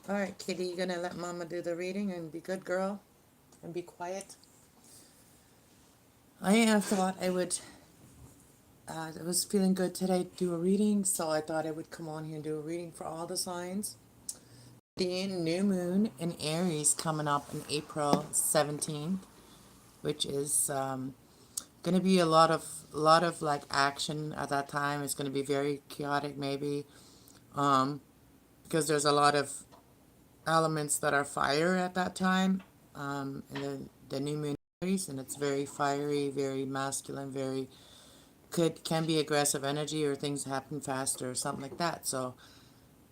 Alright, Kitty, you gonna let Mama do the reading and be good girl and be quiet? I thought I was feeling good today to do a reading, so I thought I would come on here and do a reading for all the signs. The new moon in Aries coming up on April 17th, which is going to be a lot of like action at that time. It's going to be very chaotic maybe, because there's a lot of elements that are fire at that time, and the new moon Aries, and it's very fiery, very masculine, very can be aggressive energy, or things happen faster or something like that. So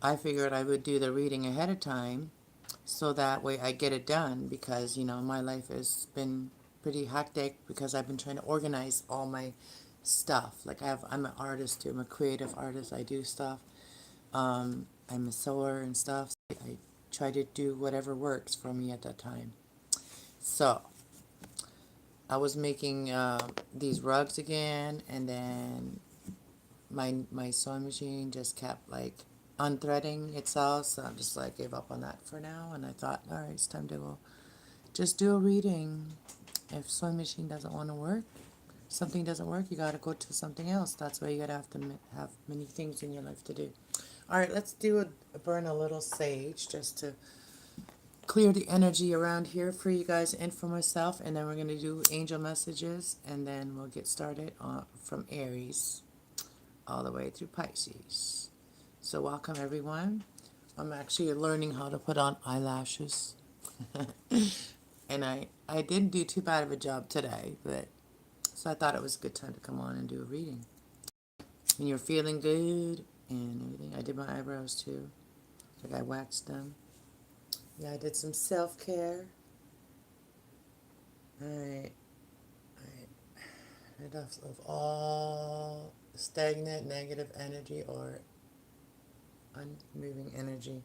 I figured I would do the reading ahead of time so that way I get it done, because my life has been pretty hectic because I've been trying to organize all my stuff. Like I'm an artist too. I'm a creative artist. I do stuff. I'm a sewer and stuff. I try to do whatever works for me at that time. So I was making these rugs again, and then my sewing machine just kept like unthreading itself, so I'm just like gave up on that for now. And I thought, all right, it's time to go just do a reading. If sewing machine doesn't want to work, something doesn't work, you got to go to something else. That's why you got to have many things in your life to do. All right, let's burn a little sage just to clear the energy around here for you guys and for myself, and then we're going to do angel messages, and then we'll get started from Aries all the way through Pisces. So welcome everyone. I'm actually learning how to put on eyelashes. And I didn't do too bad of a job today, but so I thought it was a good time to come on and do a reading. And you're feeling good and everything. I did my eyebrows too. Like I waxed them. Yeah, I did some self-care. Alright. Rid of all stagnant negative energy or unmoving energy.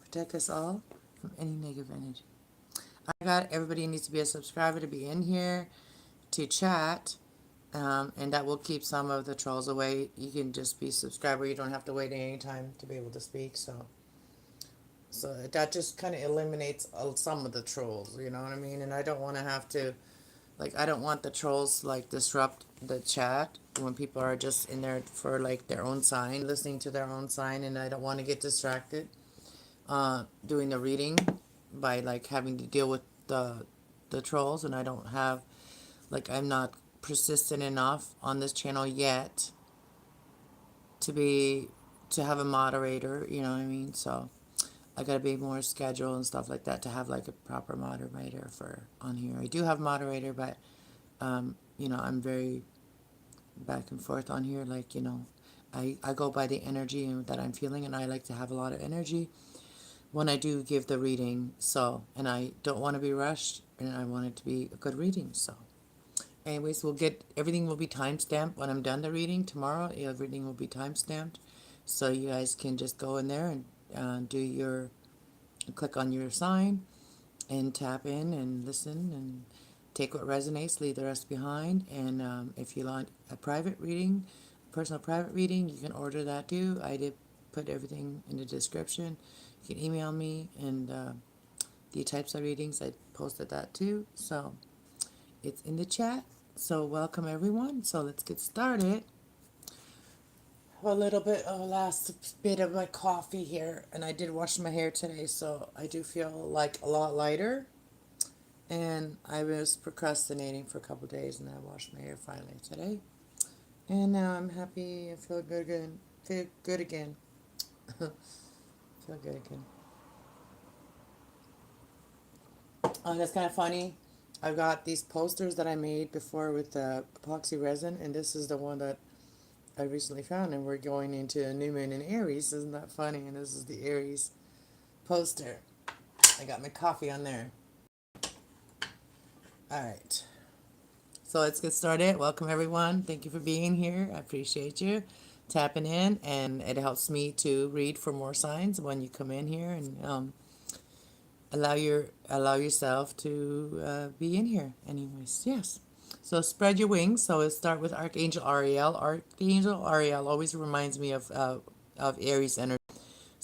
Protect us all from any negative energy. I got everybody needs to be a subscriber to be in here to chat, and that will keep some of the trolls away. You can just be a subscriber. You don't have to wait any time to be able to speak. So that just kind of eliminates some of the trolls. You know what I mean? And I don't want to have to, like, I don't want the trolls to, like, disrupt the chat when people are just in there for, like, their own sign, listening to their own sign, and I don't want to get distracted doing the reading by, like, having to deal with the trolls, and I don't have, like, I'm not persistent enough on this channel yet to have a moderator, you know what I mean? So I gotta be more scheduled and stuff like that to have like a proper moderator for on here. I do have moderator, but I'm very back and forth on here. Like, I go by the energy that I'm feeling, and I like to have a lot of energy when I do give the reading. So, and I don't want to be rushed, and I want it to be a good reading. So, anyways, everything will be timestamped when I'm done the reading tomorrow. Everything will be timestamped, so you guys can just go in there and click on your sign and tap in and listen and take what resonates, leave the rest behind. And if you want a private reading, personal private reading, you can order that too. I did put everything in the description. You can email me, and the types of readings, I posted that too. So it's in the chat. So welcome everyone. So let's get started. A little bit of last bit of my coffee here, and I did wash my hair today, so I do feel like a lot lighter. And I was procrastinating for a couple days, and I washed my hair finally today. And now I'm happy. I feel good again. Feel good again. Feel good again. Oh, that's kind of funny. I've got these posters that I made before with the epoxy resin, and this is the one that I recently found, and we're going into a new moon in Aries. Isn't that funny? And this is the Aries poster. I got my coffee on there. All right. So let's get started. Welcome everyone. Thank you for being here. I appreciate you tapping in, and it helps me to read for more signs when you come in here, and allow yourself to be in here. Anyways, yes. So spread your wings. So let's start with Archangel Ariel. Archangel Ariel always reminds me of Aries energy.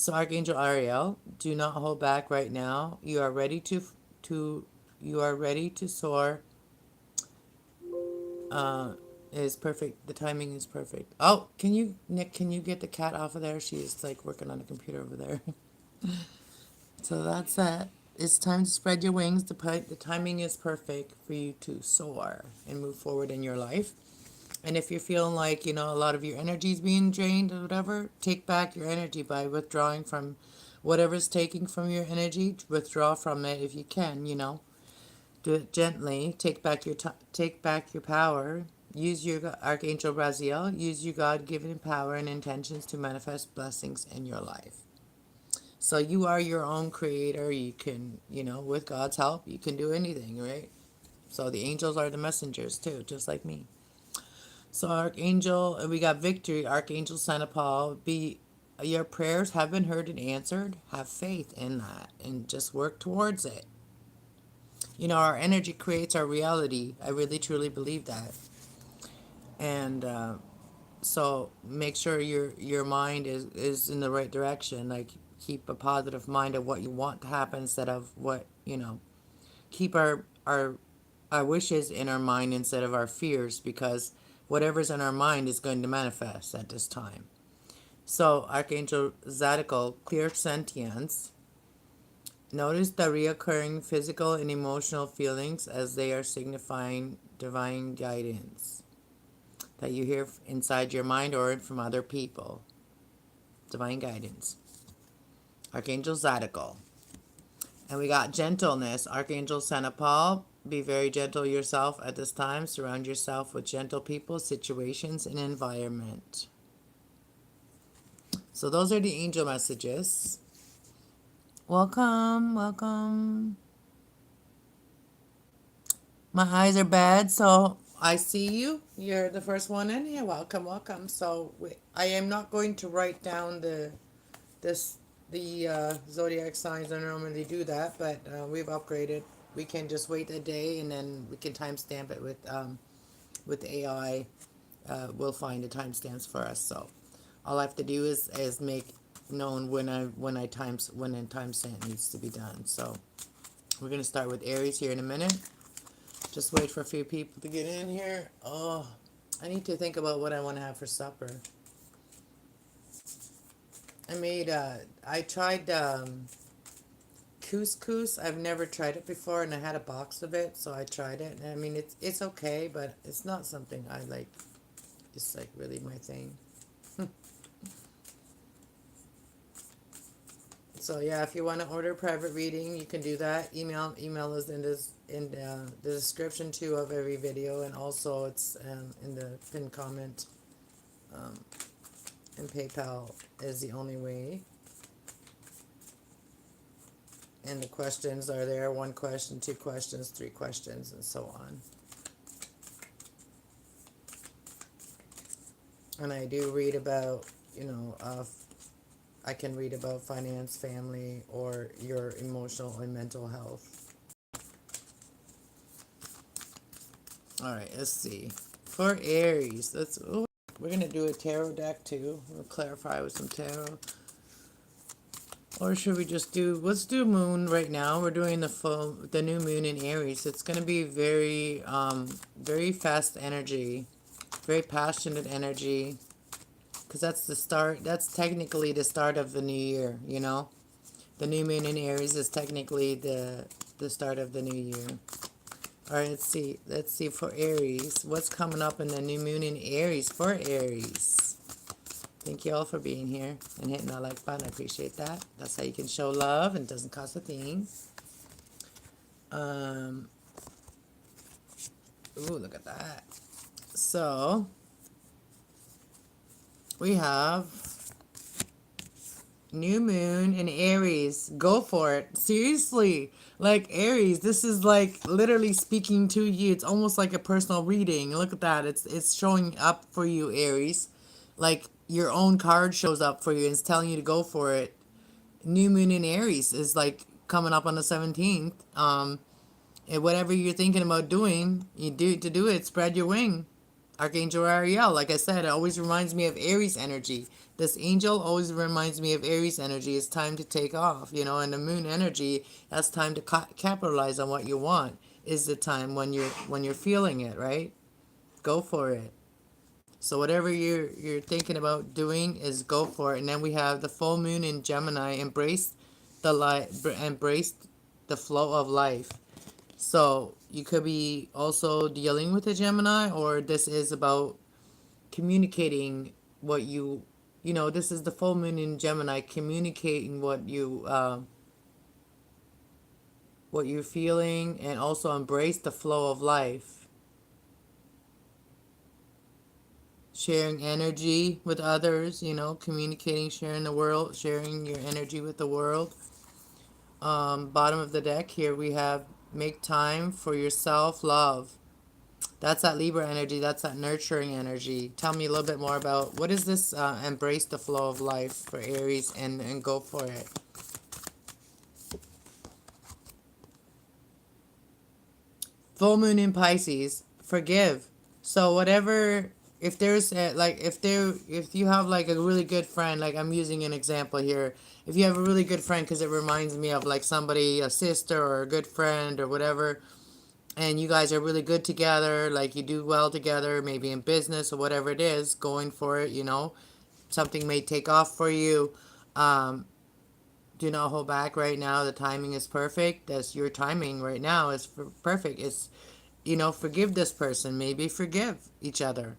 So Archangel Ariel, do not hold back right now. You are ready to you are ready to soar. Is perfect. The timing is perfect. Oh, can you, Nick, can you get the cat off of there? She's like working on the computer over there. So that's it. It's time to spread your wings. The timing is perfect for you to soar and move forward in your life. And if you're feeling like, a lot of your energy is being drained or whatever, take back your energy by withdrawing from whatever's taking from your energy. Withdraw from it if you can. Do it gently. Take back your power. Use your Archangel Raziel. Use your God-given power and intentions to manifest blessings in your life. So you are your own creator. You can, with God's help, you can do anything, right? So the angels are the messengers too, just like me. So Archangel, we got victory. Archangel Santa Paul, your prayers have been heard and answered. Have faith in that and just work towards it. Our energy creates our reality. I really truly believe that. And so make sure your mind is in the right direction. Like, keep a positive mind of what you want to happen instead of what, keep our wishes in our mind instead of our fears, because whatever's in our mind is going to manifest at this time. So Archangel Zadkiel, clear sentience. Notice the reoccurring physical and emotional feelings as they are signifying divine guidance that you hear inside your mind or from other people. Divine guidance. Archangel Zadkiel. And we got gentleness. Archangel Santa Paul, be very gentle yourself at this time. Surround yourself with gentle people, situations, and environment. So those are the angel messages. Welcome, welcome. My eyes are bad, so I see you. You're the first one in here. Welcome, welcome. So I am not going to write down the zodiac signs. I normally do that, but we've upgraded. We can just wait a day and then we can timestamp it with the AI. We'll find the timestamps for us. So all I have to do is make known when a timestamp needs to be done. So we're gonna start with Aries here in a minute. Just wait for a few people to get in here. Oh, I need to think about what I want to have for supper. I tried couscous. I've never tried it before, and I had a box of it, so I tried it. And I mean, it's okay, but it's not something I like. It's like really my thing. So yeah, if you want to order a private reading, you can do that. Email is in the description too of every video, and also it's in the pinned comment. And PayPal is the only way. And the questions are there: 1 question, 2 questions, 3 questions, and so on. And I do read about, I can read about finance, family, or your emotional and mental health. All right, let's see. For Aries, we're going to do a tarot deck too. We'll clarify with some tarot. Or should we just let's do moon right now. We're doing the new moon in Aries. It's going to be very, very fast energy, very passionate energy. Because that's the start, that's technically the start of the new year, The new moon in Aries is technically the start of the new year. All right, let's see for Aries. What's coming up in the new moon in Aries for Aries? Thank you all for being here and hitting that like button. I appreciate that. That's how you can show love and it doesn't cost a thing. Ooh, look at that. So we have new moon in Aries. Go for it. Seriously. Like Aries, this is like literally speaking to you. It's almost like a personal reading. Look at that. It's showing up for you, Aries. Like your own card shows up for you and it's telling you to go for it. New moon in Aries is like coming up on the 17th. And whatever you're thinking about doing, to do it, spread your wing. Archangel Ariel, like I said, it always reminds me of Aries energy. This angel always reminds me of Aries energy. It's time to take off, you know, and the moon energy, that's time to capitalize on what you want. Is the time when you're feeling it, right? Go for it. So whatever you're thinking about doing is go for it. And then we have the full moon in Gemini, embrace the light, embrace the flow of life. So you could be also dealing with a Gemini, or this is about communicating what you know, this is the full moon in Gemini, communicating what you're feeling, and also embrace the flow of life. Sharing energy with others, you know, communicating, sharing the world, sharing your energy with the world. Bottom of the deck here we have make time for your self-love. That's that Libra energy. That's that nurturing energy. Tell me a little bit more about what is this embrace the flow of life for Aries, and go for it. Full moon in Pisces. Forgive. So whatever, if there's if you have like a really good friend, like I'm using an example here. If you have a really good friend, because it reminds me of like somebody, a sister or a good friend or whatever, and you guys are really good together, like you do well together, maybe in business or whatever it is, going for it, you know, something may take off for you. Um, do not hold back right now. The timing is perfect. That's your timing right now is perfect. It's, you know, forgive this person. Maybe forgive each other.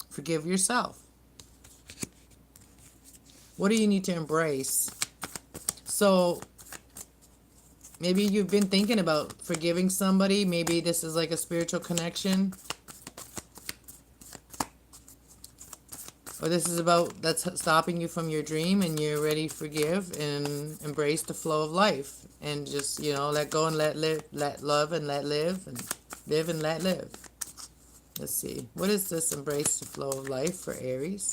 Forgive yourself. What do you need to embrace? So maybe you've been thinking about forgiving somebody. Maybe this is like a spiritual connection. Or this is about that's stopping you from your dream, and you're ready to forgive and embrace the flow of life. And just, you know, let go and let live, let love and let live, and live and let live. Let's see. What is this embrace the flow of life for Aries?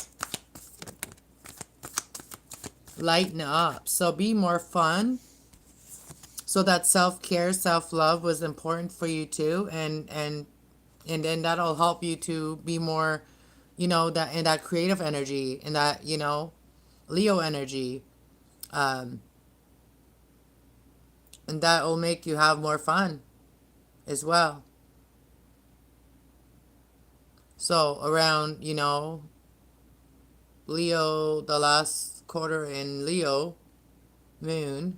Lighten up. So be more fun. So that self-care, self-love was important for you too. And then that'll help you to be more, you know, that in that creative energy, in that, you know, Leo energy. And that will make you have more fun as well. So around, you know, Leo, the last quarter in Leo, moon,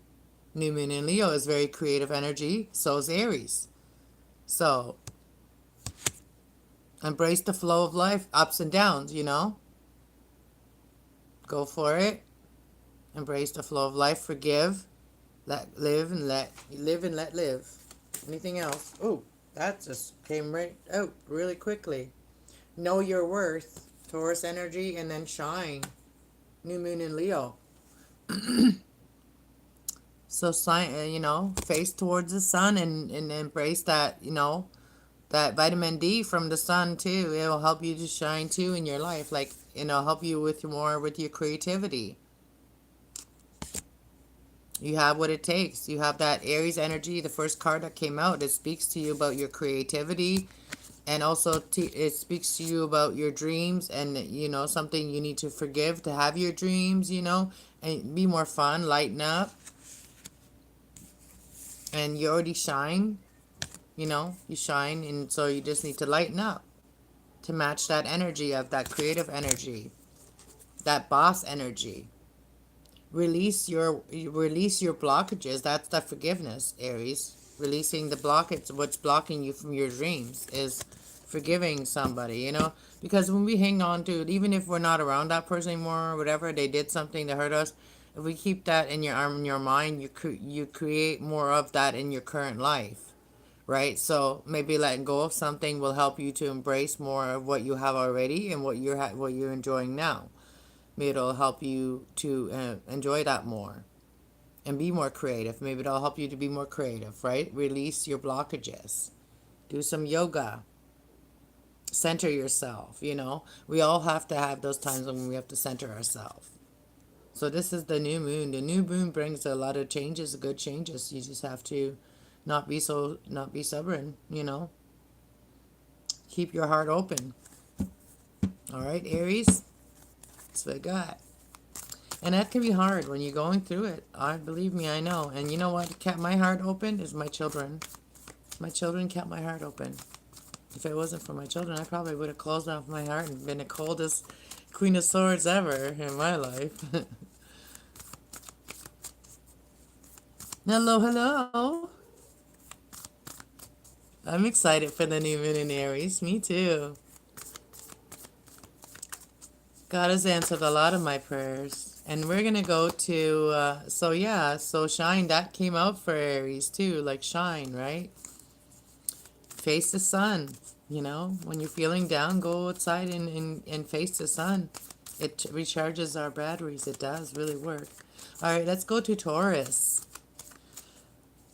new moon in Leo is very creative energy. So is Aries. So embrace the flow of life, ups and downs, you know. Go for it. Embrace the flow of life. Forgive. Let live and let live and let live. Anything else? Oh, that just came right out really quickly. Know your worth. Taurus energy, and then shine. New moon in Leo. So, you know, face towards the sun, and embrace that, you know, that vitamin D from the sun too. It will help you to shine too in your life. Like, you know, help you with with your creativity. You have what it takes. You have that Aries energy. The first card that came out, it speaks to you about your creativity, and also it speaks to you about your dreams, and, you know, something you need to forgive to have your dreams, you know, and be more fun, lighten up. And you already shine, you know, you shine, and so you just need to lighten up to match that energy of that creative energy, that boss energy. Release your blockages. That's the forgiveness, Aries. Releasing the blockage. What's blocking you from your dreams is forgiving somebody, you know, because when we hang on to it, even if we're not around that person anymore or whatever, they did something to hurt us, if we keep that in your arm, in your mind, you create more of that in your current life, right? So maybe letting go of something will help you to embrace more of what you have already and what you're enjoying now. Maybe it'll help you to enjoy that more and be more creative. Maybe it'll help you to be more creative, right? Release your blockages. Do some yoga. Center yourself, you know. We all have to have those times when we have to center ourselves. So this is the new moon. The new moon brings a lot of changes, good changes. You just have to not be stubborn, you know. Keep your heart open. All right, Aries. That's what I got. And that can be hard when you're going through it. I believe me, I know. And you know what kept my heart open is my children. My children kept my heart open. If it wasn't for my children, I probably would have closed off my heart and been the coldest Queen of Swords ever in my life. Hello, hello. I'm excited for the new moon in Aries. Me too. God has answered a lot of my prayers. And we're going to go to, so shine, that came out for Aries too, like shine, right? Face the sun, when you're feeling down, go outside and face the sun. It recharges our batteries. It does really work. All right, let's go to Taurus.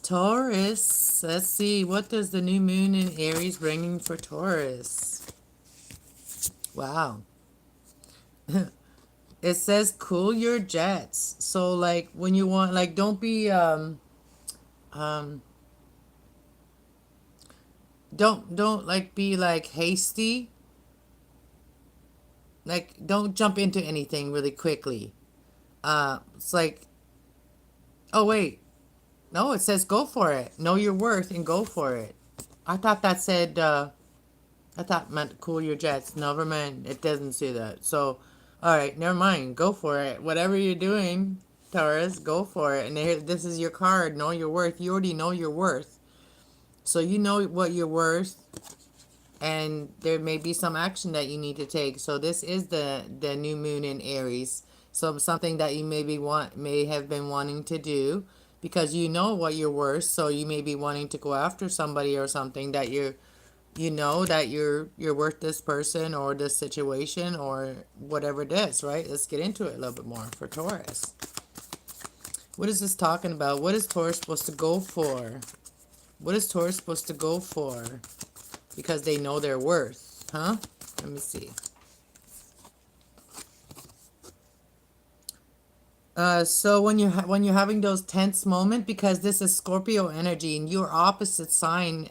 Taurus, let's see, what does the new moon in Aries bringing for Taurus? Wow. It says cool your jets. So like when you want, like, don't be um don't like be like hasty. Like don't jump into anything really quickly. It's like, oh wait, no, it says go for it. Know your worth and go for it. I thought that said I thought meant cool your jets. Never mind, it doesn't say that. So, all right, never mind. Go for it. Whatever you're doing, Taurus, go for it. And here, this is your card. Know your worth. You already know your worth. So you know what you're worth, and there may be some action that you need to take. So this is the new moon in Aries. So something that you may have been wanting to do because you know what you're worth. So you may be wanting to go after somebody or something that you know that you're worth this person or this situation or whatever it is, right? Let's get into it a little bit more for Taurus. What is this talking about? What is Taurus supposed to go for? What is Taurus supposed to go for? Because they know their worth, huh? Let me see. So when you're having those tense moments, because this is Scorpio energy and your opposite sign,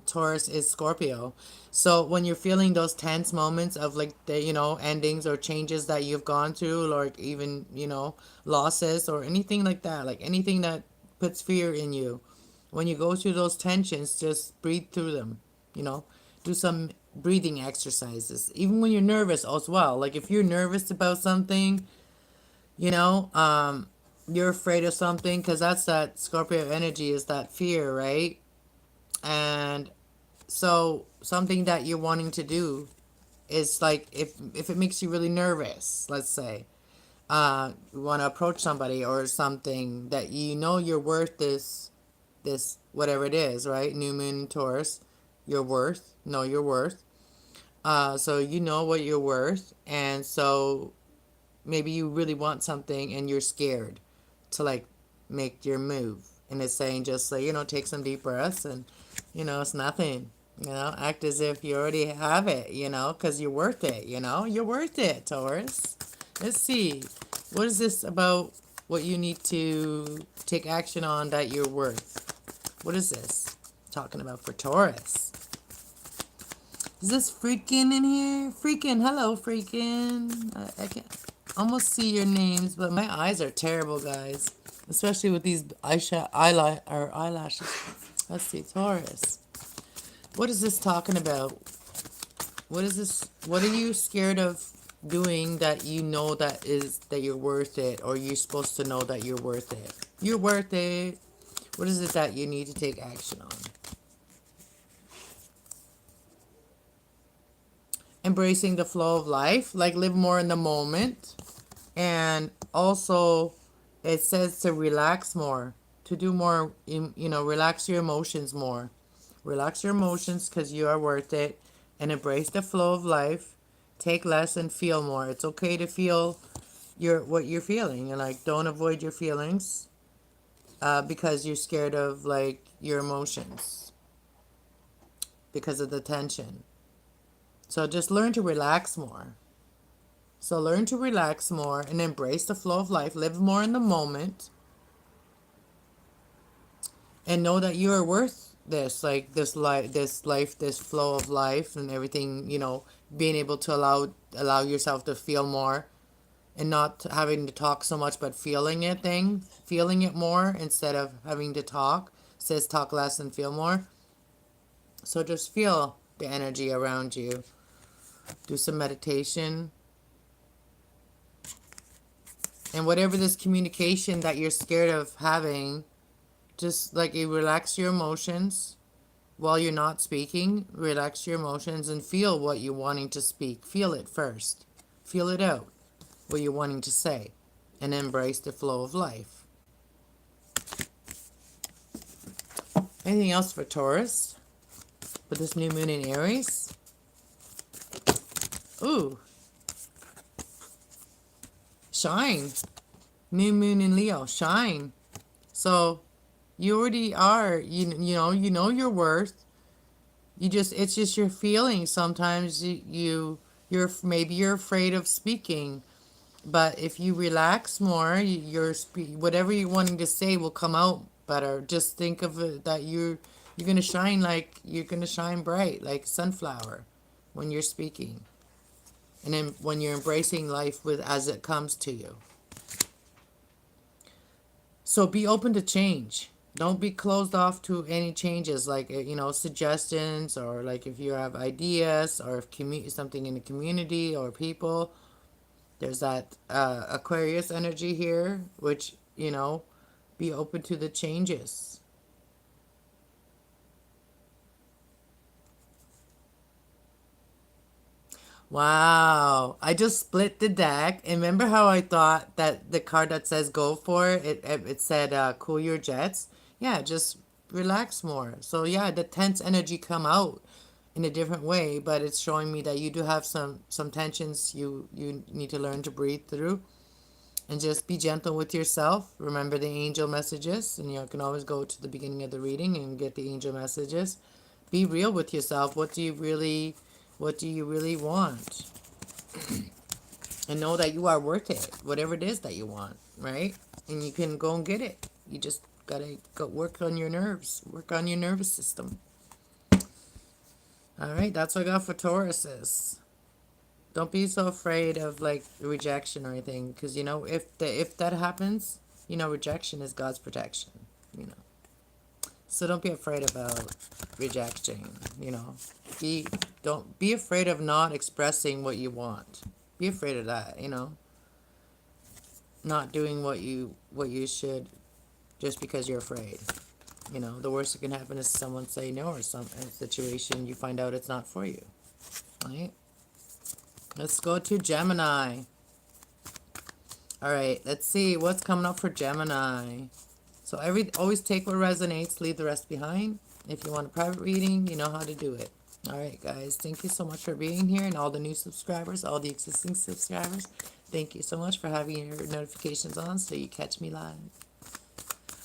Taurus, is Scorpio. So when you're feeling those tense moments of like the endings or changes that you've gone through, or even losses or anything like that, like anything that puts fear in you, when you go through those tensions, just breathe through them. Do some breathing exercises, even when you're nervous as well. Like if you're nervous about something, you know um you're afraid of something, because that's that Scorpio energy, is that fear, right? And so something that you're wanting to do is like, if it makes you really nervous, let's say you want to approach somebody or something that you're worth this whatever it is, right? New moon in Taurus, your worth, know your worth. So you know what you're worth, and so maybe you really want something and you're scared to like make your move, and it's saying just like, take some deep breaths, and it's nothing. Act as if you already have it, because you're worth it. You're worth it, Taurus. Let's see, what is this about? What you need to take action on that you're worth? What is this talking about for Taurus? Is this freaking in here? Freaking, hello, freaking. I can't almost see your names, but my eyes are terrible, guys. Especially with these eyelashes. Let's see, Taurus. What is this talking about? What is this? What are you scared of doing that that you're worth it, or you're supposed to know that you're worth it? You're worth it. What is it that you need to take action on? Embracing the flow of life, like live more in the moment. And also it says to relax more, to do more, relax your emotions more. Relax your emotions, because you are worth it. And embrace the flow of life. Take less and feel more. It's okay to feel what you're feeling, and like don't avoid your feelings because you're scared of like your emotions because of the tension. So just learn to relax more. So learn to relax more and embrace the flow of life. Live more in the moment. And know that you are worth this, like this life, this flow of life and everything, being able to allow yourself to feel more, and not having to talk so much, but feeling it more instead of having to talk. It says talk less and feel more. So just feel the energy around you. Do some meditation. And whatever this communication that you're scared of having, just like you relax your emotions while you're not speaking. Relax your emotions and feel what you're wanting to speak. Feel it first. Feel it out, what you're wanting to say. And embrace the flow of life. Anything else for Taurus? With this new moon in Aries? Ooh. Shine. New moon in Leo. Shine. So you already are, you know your worth. It's just your feelings. Sometimes maybe you're afraid of speaking, but if you relax more, whatever you're wanting to say will come out better. Just think of it that you're gonna shine, like you're gonna shine bright like sunflower when you're speaking, and then when you're embracing life with as it comes to you. So be open to change. Don't be closed off to any changes, like suggestions, or like if you have ideas, or if something in the community or people. There's that Aquarius energy here, which be open to the changes. Wow, I just split the deck. And remember how I thought that the card that says go for it said cool your jets? Yeah, just relax more. So yeah, the tense energy come out in a different way, but it's showing me that you do have some tensions you need to learn to breathe through, and just be gentle with yourself. Remember the angel messages, and you can always go to the beginning of the reading and get the angel messages. Be real with yourself. What do you really want? And know that you are worth it, whatever it is that you want, right? And you can go and get it. You just gotta go work on your nerves, work on your nervous system. All right, that's what I got for Tauruses. Don't be so afraid of like rejection or anything, because if that happens, rejection is God's protection. So don't be afraid about rejection. Don't be afraid of not expressing what you want. Be afraid of that. Not doing what you should, just because you're afraid. The worst that can happen is someone say no, or some situation you find out it's not for you. Right? Let's go to Gemini. All right, let's see what's coming up for Gemini. So always take what resonates, leave the rest behind. If you want a private reading, you know how to do it. All right, guys, thank you so much for being here, and all the new subscribers, all the existing subscribers. Thank you so much for having your notifications on so you catch me live.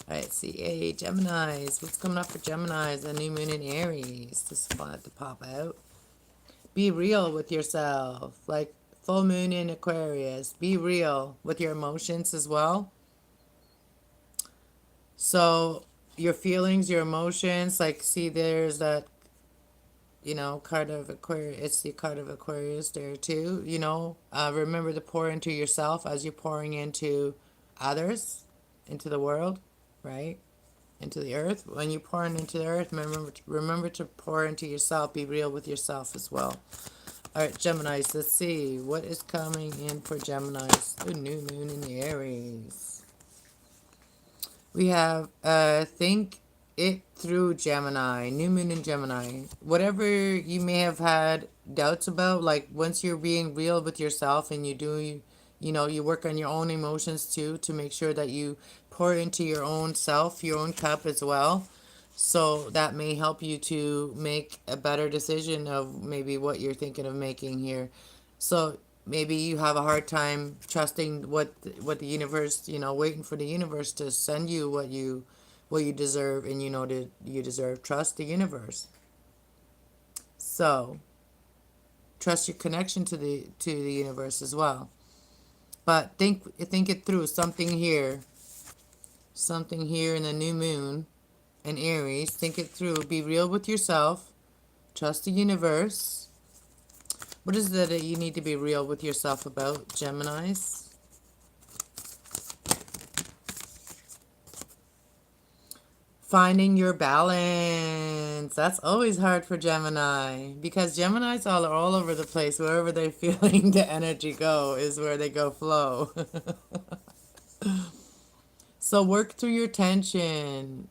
All right, CA, Geminis. What's coming up for Geminis? A new moon in Aries. Just wanted to pop out. Be real with yourself. Like full moon in Aquarius. Be real with your emotions as well. So your feelings, your emotions, like see there's that, card of Aquarius. It's the card of Aquarius there too. Remember to pour into yourself as you're pouring into others, into the world, right? Into the earth. When you're pouring into the earth, remember to pour into yourself. Be real with yourself as well. All right, Geminis, let's see. What is coming in for Geminis? The new moon in the Aries. We have think it through, Gemini. New moon in Gemini. Whatever you may have had doubts about, like once you're being real with yourself and you work on your own emotions too, to make sure that you pour into your own self, your own cup as well. So that may help you to make a better decision of maybe what you're thinking of making here. So maybe you have a hard time trusting what the universe, waiting for the universe to send you what you deserve, and that you deserve. Trust the universe. So trust your connection to the universe as well. But think it through. Something here in the new moon in Aries. Think it through. Be real with yourself. Trust the universe. What is it that you need to be real with yourself about, Geminis? Finding your balance. That's always hard for Gemini because Geminis are all over the place. Wherever they're feeling the energy go is where they go flow. So work through your tension.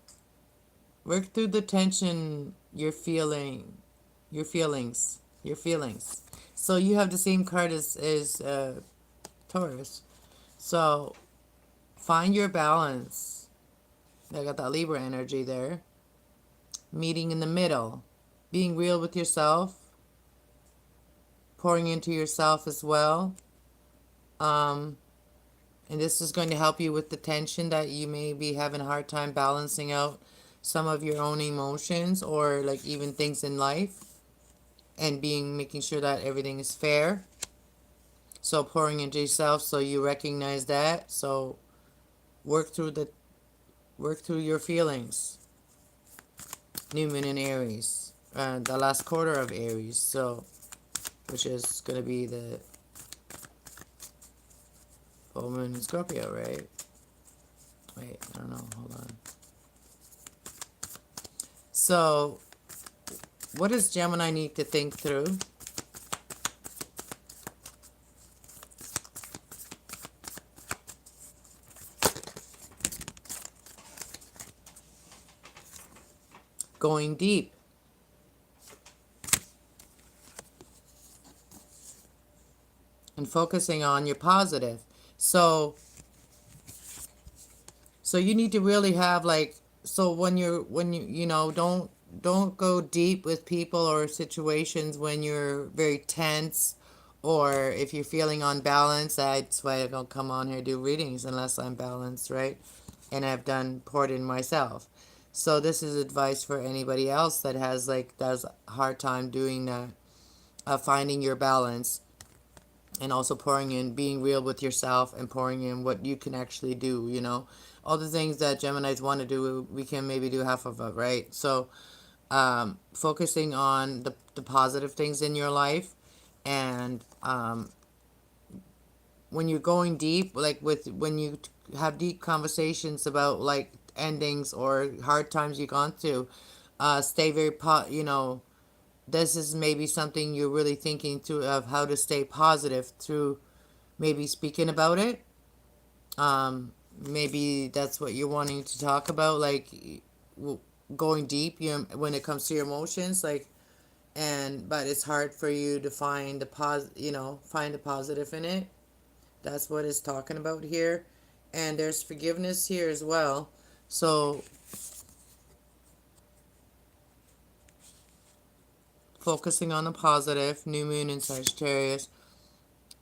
Work through the tension you're feeling. Your feelings. Your feelings. So you have the same card as Taurus. So find your balance. I got that Libra energy there. Meeting in the middle. Being real with yourself. Pouring into yourself as well. And this is going to help you with the tension that you may be having a hard time balancing out some of your own emotions or like even things in life. And making sure that everything is fair. So pouring into yourself so you recognize that. So work through your feelings. New moon in Aries. The last quarter of Aries. So which is gonna be the full moon in Scorpio, right? Wait, I don't know, hold on. So what does Gemini need to think through? Going deep. And focusing on your positive. So you need to really have like, so when you don't go deep with people or situations when you're very tense, or if you're feeling unbalanced. That's why I don't come on here do readings unless I'm balanced, right? And I've done poured in myself. So this is advice for anybody else that does a hard time doing that, finding your balance, and also pouring in, being real with yourself, and pouring in what you can actually do, all the things that Geminis want to do, we can maybe do half of it, right? So focusing on the positive things in your life, and when you're going deep, like when you have deep conversations about like endings or hard times you've gone through, stay very this is maybe something you're really thinking through, of how to stay positive through maybe speaking about it. Maybe that's what you're wanting to talk about, like going deep, when it comes to your emotions, like, but it's hard for you to find find the positive in it. That's what it's talking about here. And there's forgiveness here as well. So focusing on the positive, new moon in Sagittarius,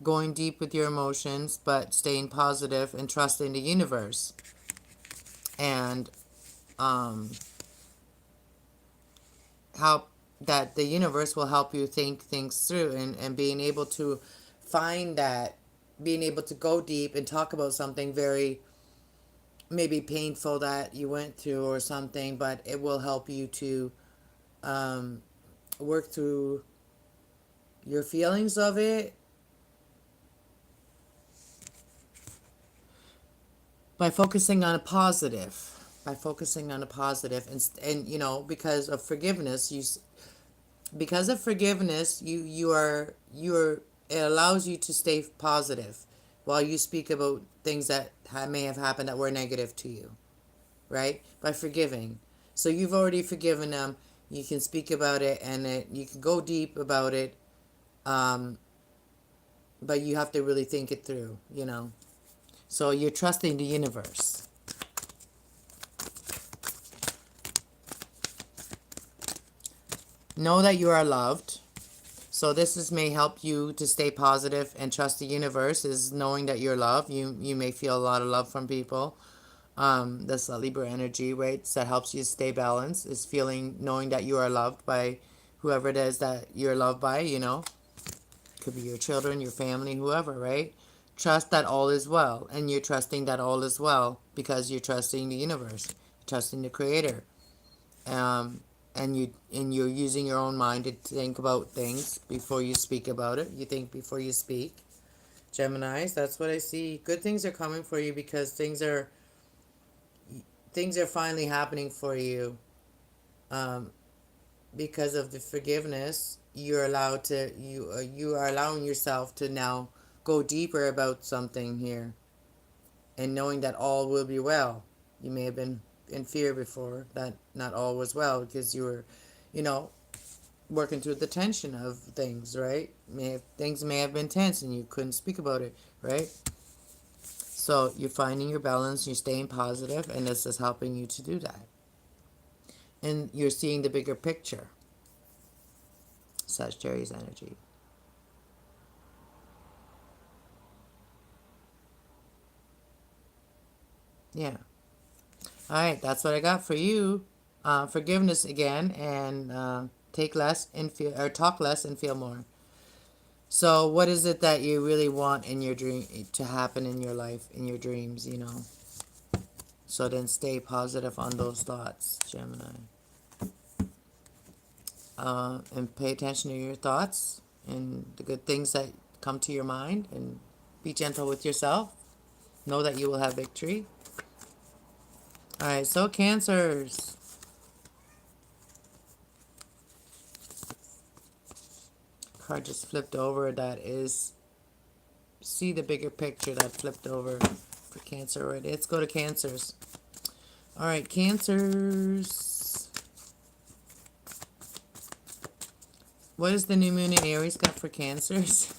going deep with your emotions, but staying positive and trusting the universe. And help that the universe will help you think things through, and being able to find that, being able to go deep and talk about something very maybe painful that you went through or something, but it will help you to work through your feelings of it by focusing on a positive, and because of forgiveness, you're it allows you to stay positive while you speak about things that may have happened that were negative to you, right? By forgiving. So you've already forgiven them. You can speak about it, and you can go deep about it, but you have to really think it through, So you're trusting the universe. Know that you are loved. So this may help you to stay positive and trust the universe, is knowing that you're loved. You may feel a lot of love from people. That's a Libra energy, right? So that helps you stay balanced, is knowing that you are loved by whoever it is that you're loved by, Could be your children, your family, whoever, right? Trust that all is well, and you're trusting that all is well because you're trusting the universe, trusting the creator. and you're using your own mind to think about things before you speak about it. You think before you speak. Geminis, that's what I see. Good things are coming for you because things are finally happening for you. Um, because of the forgiveness, you are allowing yourself to now go deeper about something here, and knowing that all will be well. You may have been in fear before that not all was well because you were, you know, working through the tension of things, right? Things may have been tense and you couldn't speak about it, right? So you're finding your balance, you're staying positive, and this is helping you to do that. And you're seeing the bigger picture. Sagittarius energy. Yeah. All right, that's what I got for you. Forgiveness again, and take less and feel, or talk less and feel more. So, what is it that you really want in your dream to happen in your life, in your dreams? You know. So then, stay positive on those thoughts, Gemini, and pay attention to your thoughts and the good things that come to your mind, and be gentle with yourself. Know that you will have victory. All right, so Cancers. Card just flipped over. That is, see the bigger picture that flipped over for Cancer. Right, let's go to Cancers. All right, Cancers. What is the new moon in Aries got for Cancers?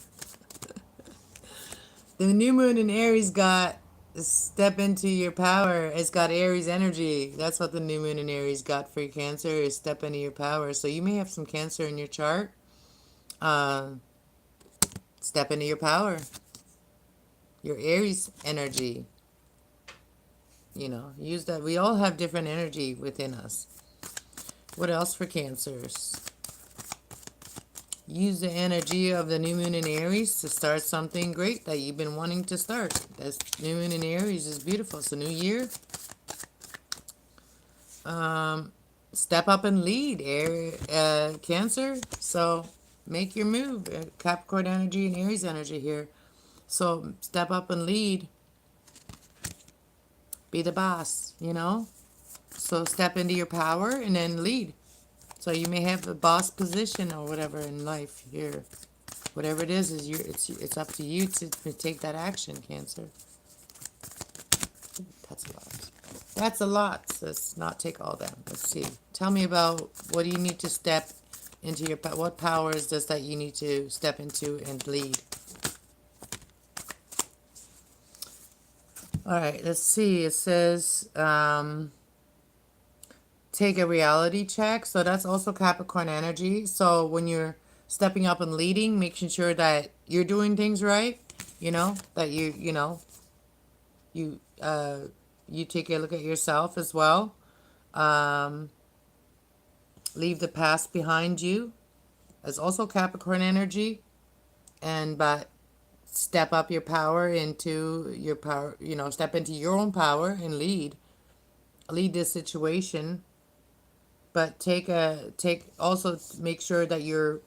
The new moon in Aries got step into your power. It's got Aries energy. That's what the new moon in Aries got for your Cancer, is step into your power. So you may have some Cancer in your chart. Step into your power. Your Aries energy. You know, use that. We all have different energy within us. What else for Cancers? Use the energy of the new moon in Aries to start something great that you've been wanting to start. This new moon in Aries is beautiful. It's a new year. Step up and lead, Cancer. So make your move. Capricorn energy and Aries energy here. So step up and lead. Be the boss, you know. So step into your power and then lead. So you may have a boss position or whatever in life here. Whatever it is it's up to you to take that action, Cancer. That's a lot. That's a lot. Let's not take all that. Let's see. Tell me about what do you need to step into your, what power is this that you need to step into and lead? All right, let's see. It says take a reality check. So that's also Capricorn energy. So when you're stepping up and leading, making sure that you're doing things right, you know, that you take a look at yourself as well. Leave the past behind you. It's also Capricorn energy. But step up your power into your power, you know, step into your own power and lead this situation. But also make sure that you're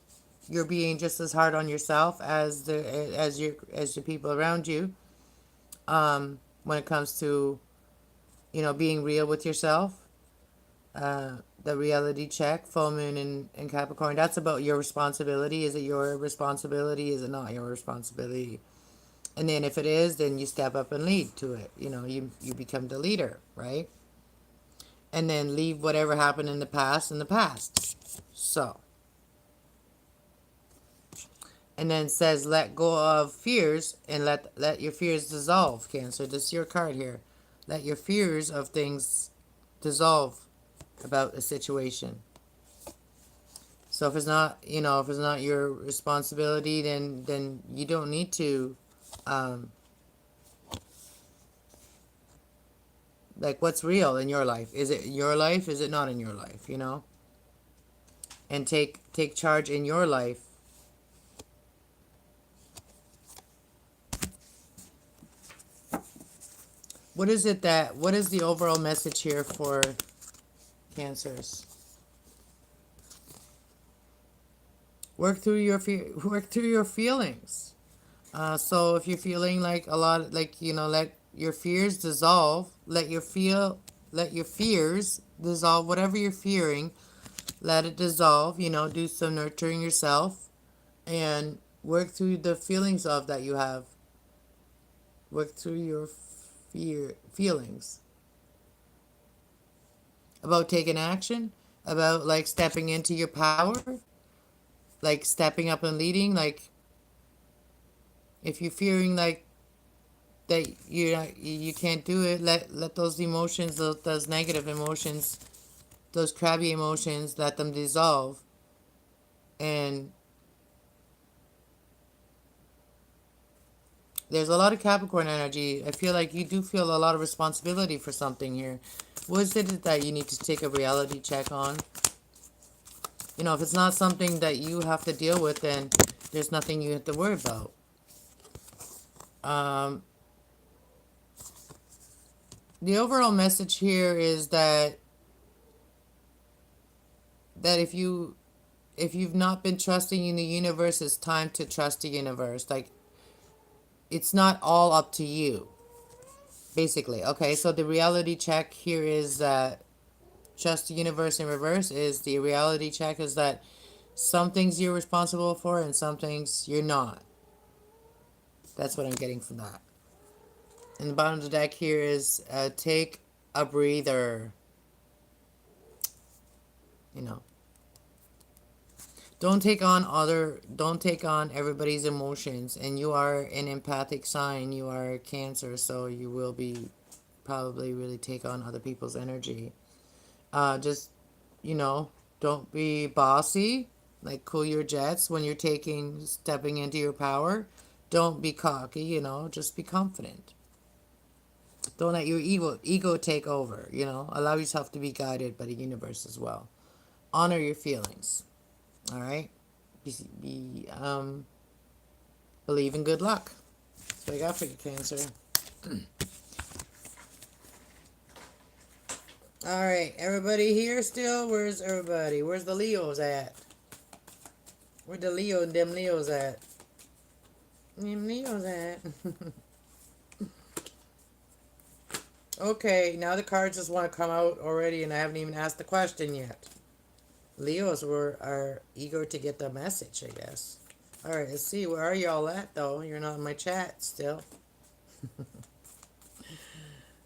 being just as hard on yourself as the people around you, when it comes to, you know, being real with yourself. The reality check, full moon in Capricorn, that's about your responsibility. Is it your responsibility? Is it not your responsibility? And then if it is, then you step up and lead to it. You know, you become the leader, right? And then leave whatever happened in the past in the past. So, and then says let go of fears and let your fears dissolve, Cancer. This is your card here. Let your fears of things dissolve about a situation. So if it's not, you know, if it's not your responsibility, then you don't need to, like, what's real in your life? Is it your life? Is it not in your life? You know, and take charge in your life. What is the overall message here for Cancers? work through your feelings. So if you're feeling like a lot, like, let your fears dissolve. Let your fears dissolve. Whatever you're fearing, let it dissolve. Do some nurturing yourself and work through the feelings of that you have. Work through your feelings about taking action, about like stepping into your power, like stepping up and leading. Like if you're fearing like that you can't do it, let those emotions, those negative emotions, those crabby emotions, let them dissolve. And there's a lot of Capricorn energy. I feel like you do feel a lot of responsibility for something here. What is it that you need to take a reality check on? If it's not something that you have to deal with, then there's nothing you have to worry about. The overall message here is that if you've not been trusting in the universe, it's time to trust the universe. Like, it's not all up to you, basically. Okay, so the reality check here is that trust the universe in reverse is the reality check is that some things you're responsible for and some things you're not. That's what I'm getting from that. And the bottom of the deck here is take a breather. Don't take on everybody's emotions. And you are an empathic sign. You are Cancer, so you will be probably really take on other people's energy. Just, don't be bossy. Like, cool your jets when you're stepping into your power. Don't be cocky, just be confident. Don't let your ego take over, Allow yourself to be guided by the universe as well. Honor your feelings. All right? Believe in good luck. That's what I got for you, Cancer. All right, everybody here still? Where's everybody? Where's the Leos at? Where them Leos at? Them Leos at? Okay, now the cards just want to come out already, and I haven't even asked the question yet. Leos are eager to get the message, I guess. All right, let's see. Where are y'all at, though? You're not in my chat still.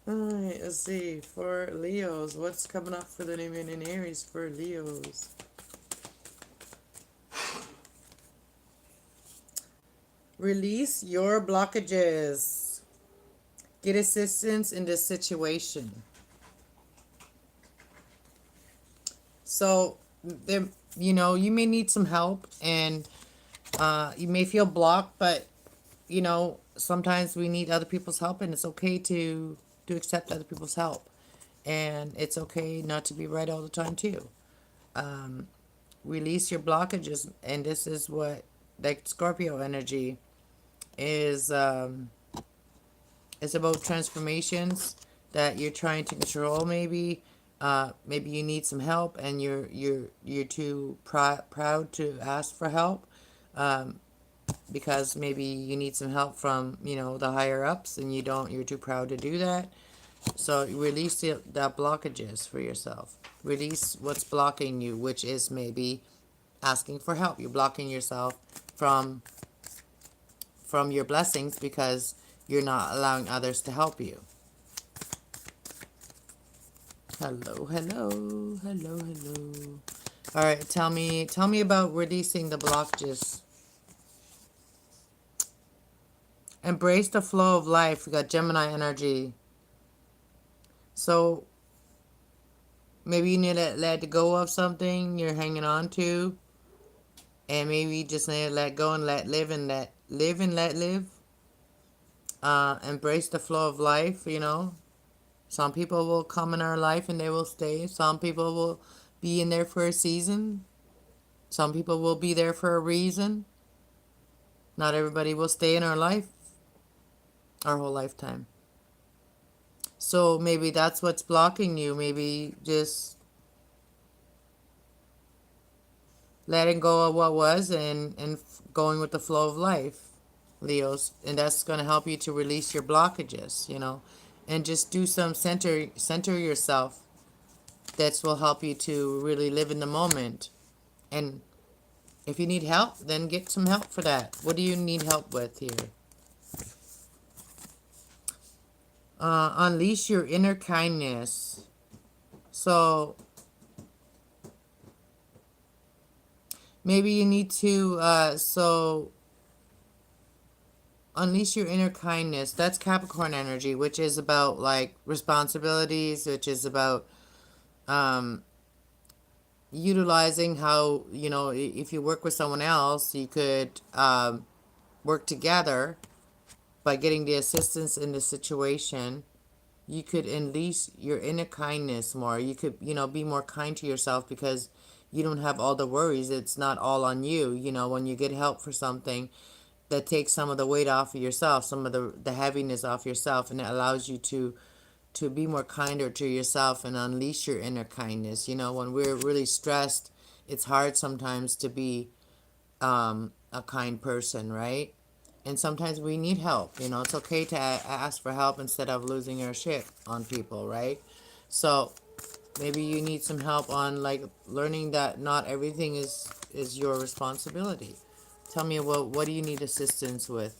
All right, let's see. For Leos, what's coming up for the new moon in Aries for Leos? Release your blockages. Get assistance in this situation. So, you may need some help, and you may feel blocked, but, sometimes we need other people's help, and it's okay to accept other people's help. And it's okay not to be right all the time, too. Release your blockages, and this is what, like, Scorpio energy is, it's about transformations that you're trying to control, maybe. Maybe you need some help, and you're too proud to ask for help, because maybe you need some help from the higher ups, and you're too proud to do that. So release the blockages for yourself. Release what's blocking you, which is maybe asking for help. You're blocking yourself from your blessings because you're not allowing others to help you. Hello, hello, hello, hello. All right, tell me about releasing the blockages. Embrace the flow of life. We got Gemini energy. So maybe you need to let go of something you're hanging on to, and maybe you just need to let go and let live and let live. Embrace the flow of life. Some people will come in our life and they will stay. Some people will be in there for a season. Some people will be there for a reason. Not everybody will stay in our life our whole lifetime. So maybe that's what's blocking you. Maybe just letting go of what was and going with the flow of life, Leos. And that's going to help you to release your blockages, you know, and just do some center yourself. That will help you to really live in the moment. And if you need help, then get some help for that. What do you need help with here? Unleash your inner kindness. So maybe you need to unleash your inner kindness. That's Capricorn energy, which is about like responsibilities, which is about um, utilizing how, you know, if you work with someone else, you could work together by getting the assistance in the situation. You could unleash your inner kindness more. You could, you know, be more kind to yourself because you don't have all the worries. It's not all on you. You know, when you get help for something, that takes some of the weight off of yourself, some of the heaviness off yourself, and it allows you to be more kinder to yourself and unleash your inner kindness. You know, when we're really stressed, it's hard sometimes to be a kind person, right? And sometimes we need help. You know, it's okay to ask for help instead of losing your shit on people, right? So maybe you need some help on like learning that not everything is your responsibility. Tell me what do you need assistance with?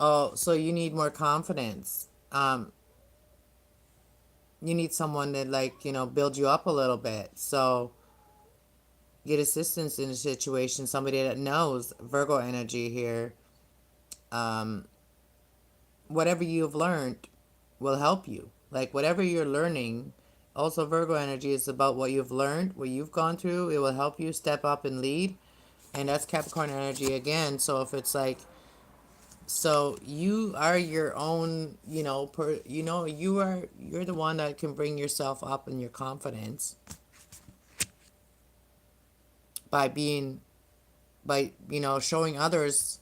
Oh, so you need more confidence. You need someone that like, you know, build you up a little bit. So get assistance in a situation, somebody that knows. Virgo energy here. Um, whatever you've learned will help you. Like whatever you're learning, also Virgo energy is about what you've learned, what you've gone through. It will help you step up and lead. And that's Capricorn energy again. So if it's like, so you are your own, you know, you're the one that can bring yourself up in your confidence by being, by, you know, showing others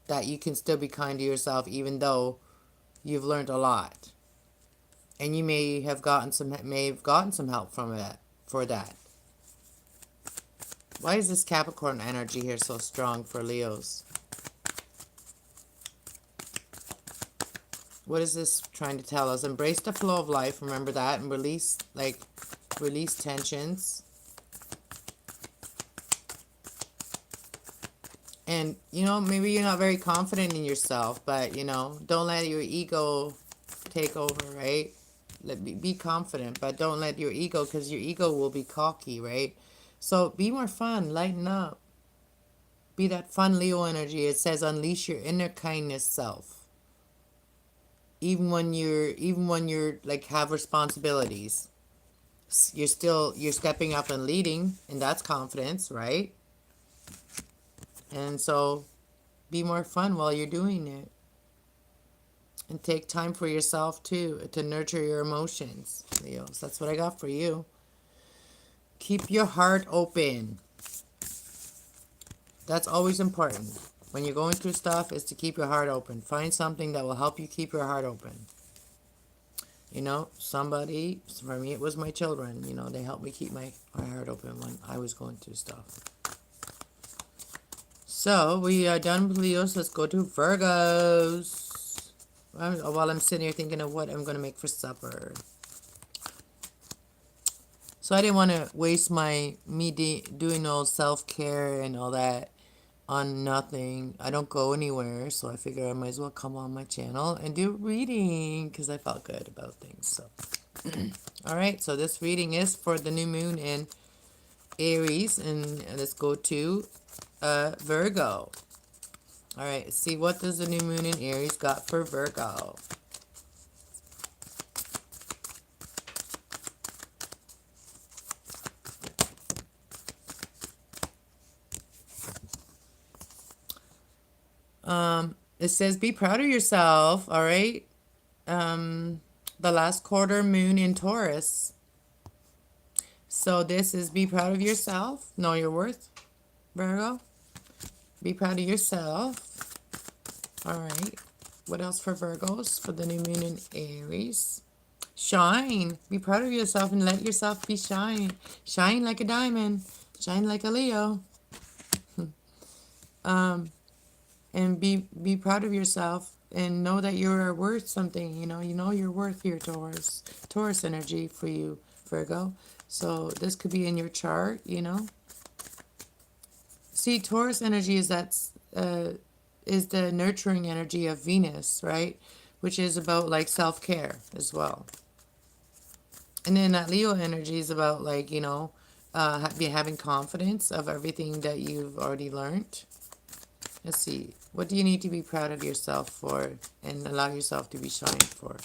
that you can still be kind to yourself even though you've learned a lot. And you may have gotten some help from it for that. Why is this Capricorn energy here so strong for Leos? What is this trying to tell us? Embrace the flow of life, remember that, and release tensions. And, you know, maybe you're not very confident in yourself, but, you know, don't let your ego take over, right? Be confident, but don't let your ego, because your ego will be cocky, right? So be more fun, lighten up. Be that fun Leo energy. It says unleash your inner kindness self. Even when you're like have responsibilities, you're stepping up and leading, and that's confidence, right? And so be more fun while you're doing it. And take time for yourself too, to nurture your emotions, Leos. That's what I got for you. Keep your heart open. That's always important. When you're going through stuff, is to keep your heart open. Find something that will help you keep your heart open. You know, somebody, for me it was my children, you know, they helped me keep my heart open when I was going through stuff. So, we are done with Leos. Let's go to Virgos. While I'm sitting here thinking of what I'm going to make for supper. So, I didn't want to waste me doing all self-care and all that on nothing. I don't go anywhere, so I figure I might as well come on my channel and do reading because I felt good about things. So, all right. So this reading is for the new moon in Aries, and let's go to Virgo. All right. Let's see, what does the new moon in Aries got for Virgo? It says be proud of yourself. All right. The last quarter moon in Taurus. So this is be proud of yourself. Know your worth, Virgo. Be proud of yourself. All right. What else for Virgos for the new moon in Aries? Shine. Be proud of yourself and let yourself be shine. Shine like a diamond. Shine like a Leo. And be proud of yourself and know that you're worth something. You know you're worth here, Taurus. Taurus energy for you, Virgo. So this could be in your chart. See, Taurus energy is the nurturing energy of Venus, right? Which is about like self-care as well. And then that Leo energy is about like, having confidence of everything that you've already learned. Let's see. What do you need to be proud of yourself for and allow yourself to be shined for?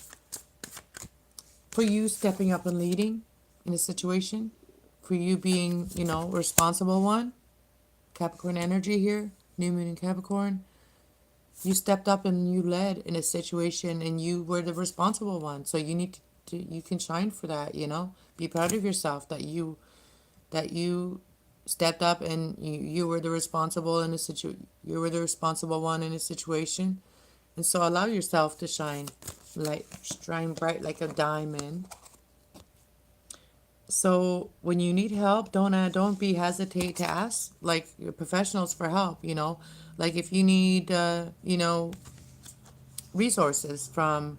For you stepping up and leading in a situation. For you being, responsible one. Capricorn energy here. New moon in Capricorn. You stepped up and you led in a situation and you were the responsible one. So you need you can shine for that. Be proud of yourself that you stepped up and you were the responsible in a you were the responsible one in a situation. And so allow yourself to shine bright like a diamond. So when you need help, don't be hesitate to ask like your professionals for help. Like if you need resources from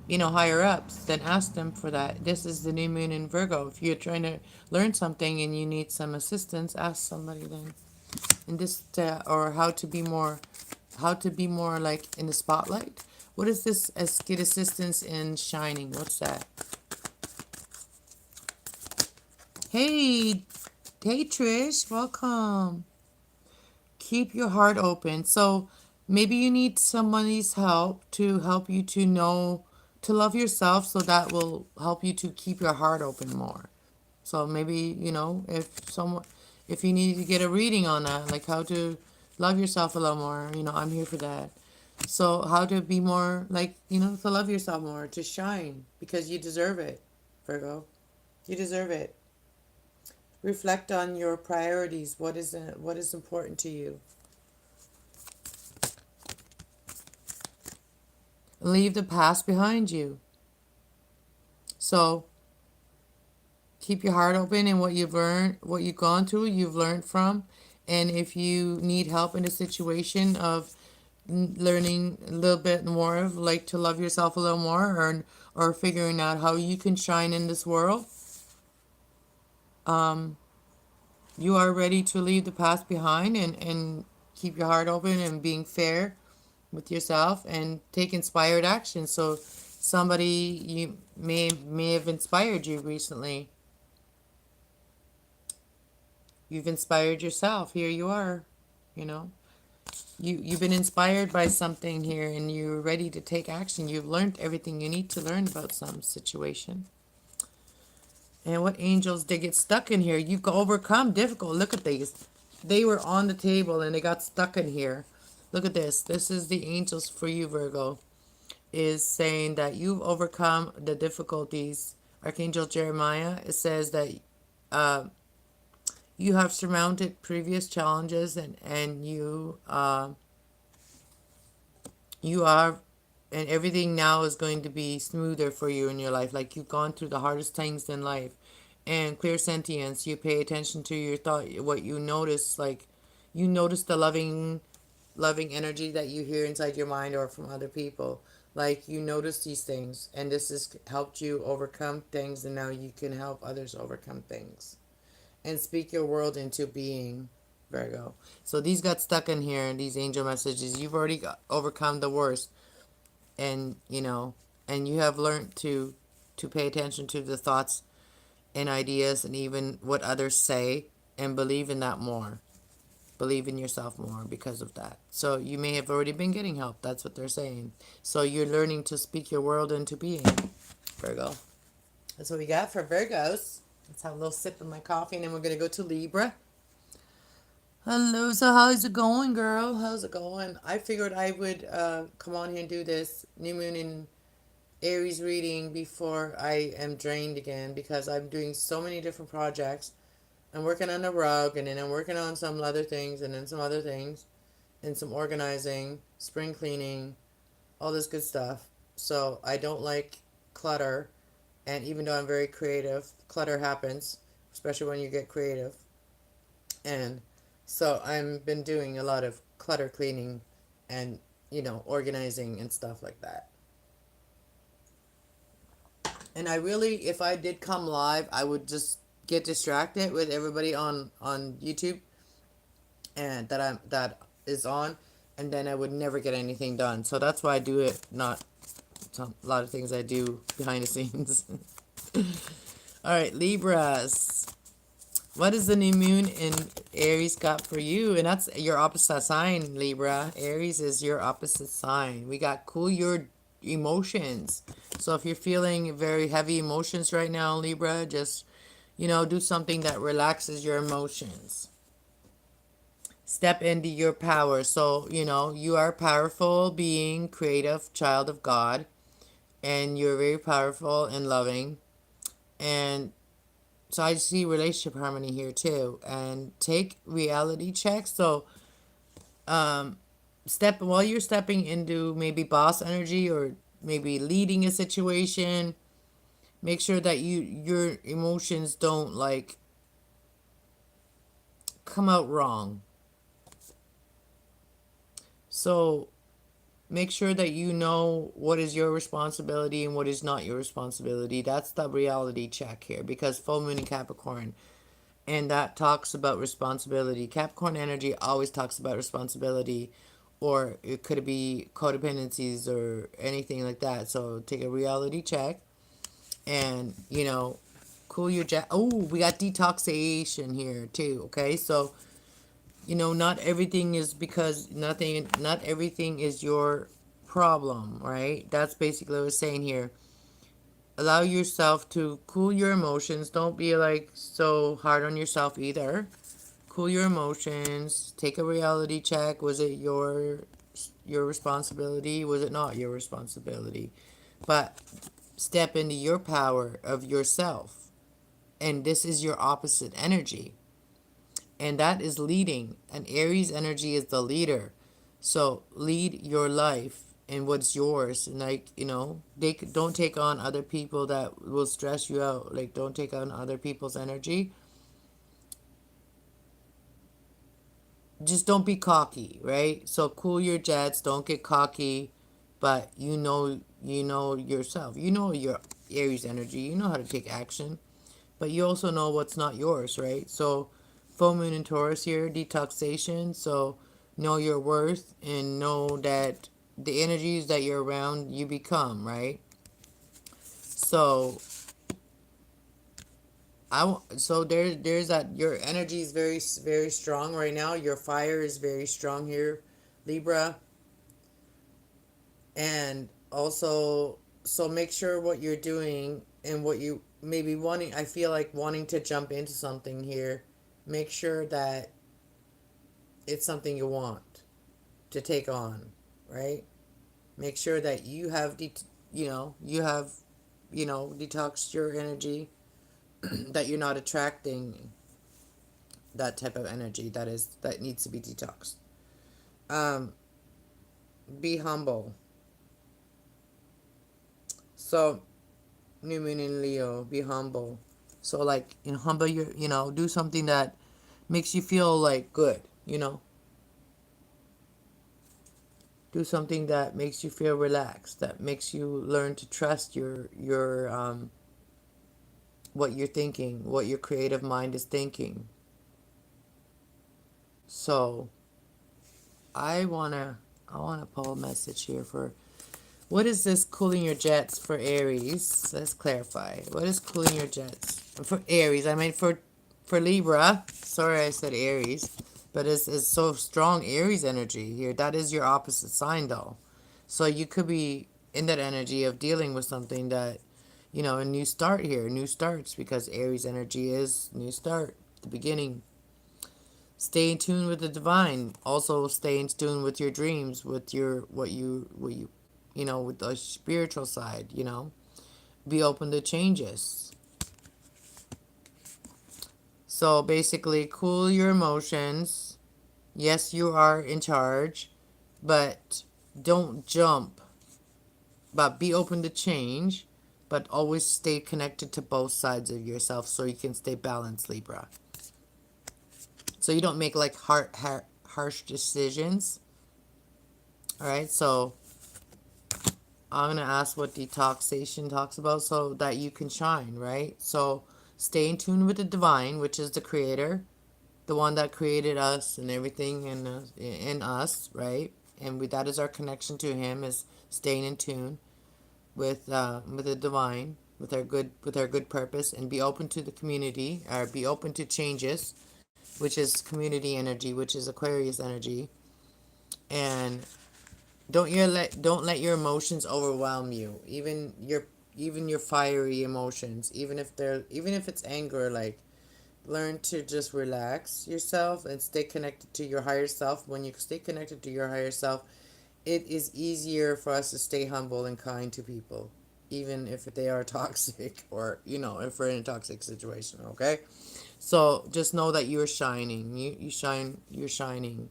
higher ups, then ask them for that. This is the new moon in Virgo. If you're trying to learn something and you need some assistance, ask somebody then. And this or how to be more like in the spotlight. What is this as get assistance in shining? What's that? Hey Trish, welcome. Keep your heart open. So maybe you need somebody's help to help you to know to love yourself, so that will help you to keep your heart open more. So maybe, if you need to get a reading on that, like how to love yourself a little more, I'm here for that. So how to be more like, to love yourself more, to shine, because you deserve it, Virgo. You deserve it. Reflect on your priorities. What is important to you? Leave the past behind you. So keep your heart open, and what you've learned, what you've gone through, you've learned from. And if you need help in a situation of learning a little bit more of like to love yourself a little more, or figuring out how you can shine in this world, you are ready to leave the past behind and keep your heart open and being fair with yourself and take inspired action. So somebody you may have inspired you recently. You've inspired yourself. Here you are. You've been inspired by something here and you're ready to take action. You've learned everything you need to learn about some situation. And what angels, they get stuck in here. You can overcome difficult. Look at these. They were on the table and they got stuck in here. Look at this. This is the angels for you, Virgo. Is saying that you've overcome the difficulties. Archangel Jeremiah, it says that you have surmounted previous challenges, and you are, and everything now is going to be smoother for you in your life. Like you've gone through the hardest things in life. And clear sentience, you pay attention to your thought, what you notice, like you notice the loving energy that you hear inside your mind or from other people. Like you notice these things, and this has helped you overcome things, and now you can help others overcome things and speak your world into being, Virgo. So these got stuck in here, and these angel messages, you've already overcome the worst, and and you have learned to pay attention to the thoughts and ideas and even what others say, and believe in that more. Believe in yourself more because of that. So you may have already been getting help. That's what they're saying. So you're learning to speak your world into being, Virgo. That's what we got for Virgos. Let's have a little sip of my coffee, and then we're going to go to Libra. Hello, so how's it going, girl? How's it going? I figured I would come on here and do this new moon in Aries reading before I am drained again, because I'm doing so many different projects. I'm working on a rug, and then I'm working on some other things, and then some other things, and some organizing, spring cleaning, all this good stuff. So I don't like clutter, And even though I'm very creative, clutter happens, especially when you get creative. And so I've been doing a lot of clutter cleaning and, organizing and stuff like that. And I really, if I did come live, I would just get distracted with everybody on YouTube and that is on, and then I would never get anything done. So that's why I do it. Not a lot of things I do behind the scenes. All right, Libras. What is the new moon in Aries got for you? And that's your opposite sign, Libra. Aries is your opposite sign. We got cool your emotions. So if you're feeling very heavy emotions right now, Libra, just, do something that relaxes your emotions. Step into your power. So, you are a powerful being, creative, child of God, and you're very powerful and loving. And so I see relationship harmony here too. And take reality checks. So while you're stepping into maybe boss energy or maybe leading a situation, make sure that your emotions don't like come out wrong. So make sure that you know what is your responsibility and what is not your responsibility. That's the reality check here, because full moon in Capricorn, and that talks about responsibility. Capricorn energy always talks about responsibility, or it could be codependencies or anything like that. So take a reality check and, cool your jet. Oh, we got detoxification here too. Okay, so not everything is because not everything is your problem, right? That's basically what I was saying here. Allow yourself to cool your emotions. Don't be like so hard on yourself either. Cool your emotions. Take a reality check. Was it your responsibility? Was it not your responsibility? But step into your power of yourself. And this is your opposite energy. And that is leading. And Aries energy is the leader. So lead your life and what's yours. And don't take on other people that will stress you out. Like, don't take on other people's energy. Just don't be cocky, right? So cool your jets. Don't get cocky. But you know yourself. You know your Aries energy. You know how to take action. But you also know what's not yours, right? So full moon in Taurus here, detoxation. So know your worth and know that the energies that you're around, you become, right? So there's that your energy is very very strong right now. Your fire is very strong here, Libra. And also, so make sure what you're doing and what you maybe wanting, I feel like wanting to jump into something here, make sure that it's something you want to take on, right? Make sure that you have detoxed your energy, that you're not attracting that type of energy that needs to be detoxed. um be humble. So new moon in Leo, be humble. So like, humble your, do something that makes you feel like good, do something that makes you feel relaxed, that makes you learn to trust your what you're thinking, what your creative mind is thinking. So I wanna pull a message here for what is this cooling your jets for Aries? Let's clarify. What is cooling your jets for Aries? I mean for Libra. Sorry, I said Aries, but it's so strong Aries energy here. That is your opposite sign though, so you could be in that energy of dealing with something that, a new start here, new starts, because Aries energy is new start, the beginning. Stay in tune with the divine. Also, stay in tune with your dreams, with your with the spiritual side. Be open to changes. So basically, cool your emotions. Yes, you are in charge, but don't jump. But be open to change. but always stay connected to both sides of yourself so you can stay balanced, Libra. So you don't make like harsh decisions. All right, so I'm going to ask what detoxation talks about so that you can shine, right? So stay in tune with the divine, which is the creator, the one that created us and everything in us, right? And that is our connection to him, is staying in tune with the divine, with our good purpose, and be open to the community, or be open to changes, which is community energy, which is Aquarius energy. And don't let your emotions overwhelm you, even your fiery emotions, even if it's anger. Like, learn to just relax yourself and stay connected to your higher self. When you stay connected to your higher self, it is easier for us to stay humble and kind to people, even if they are toxic, or if we're in a toxic situation. Okay, so just know that you're shining. You shine. You're shining.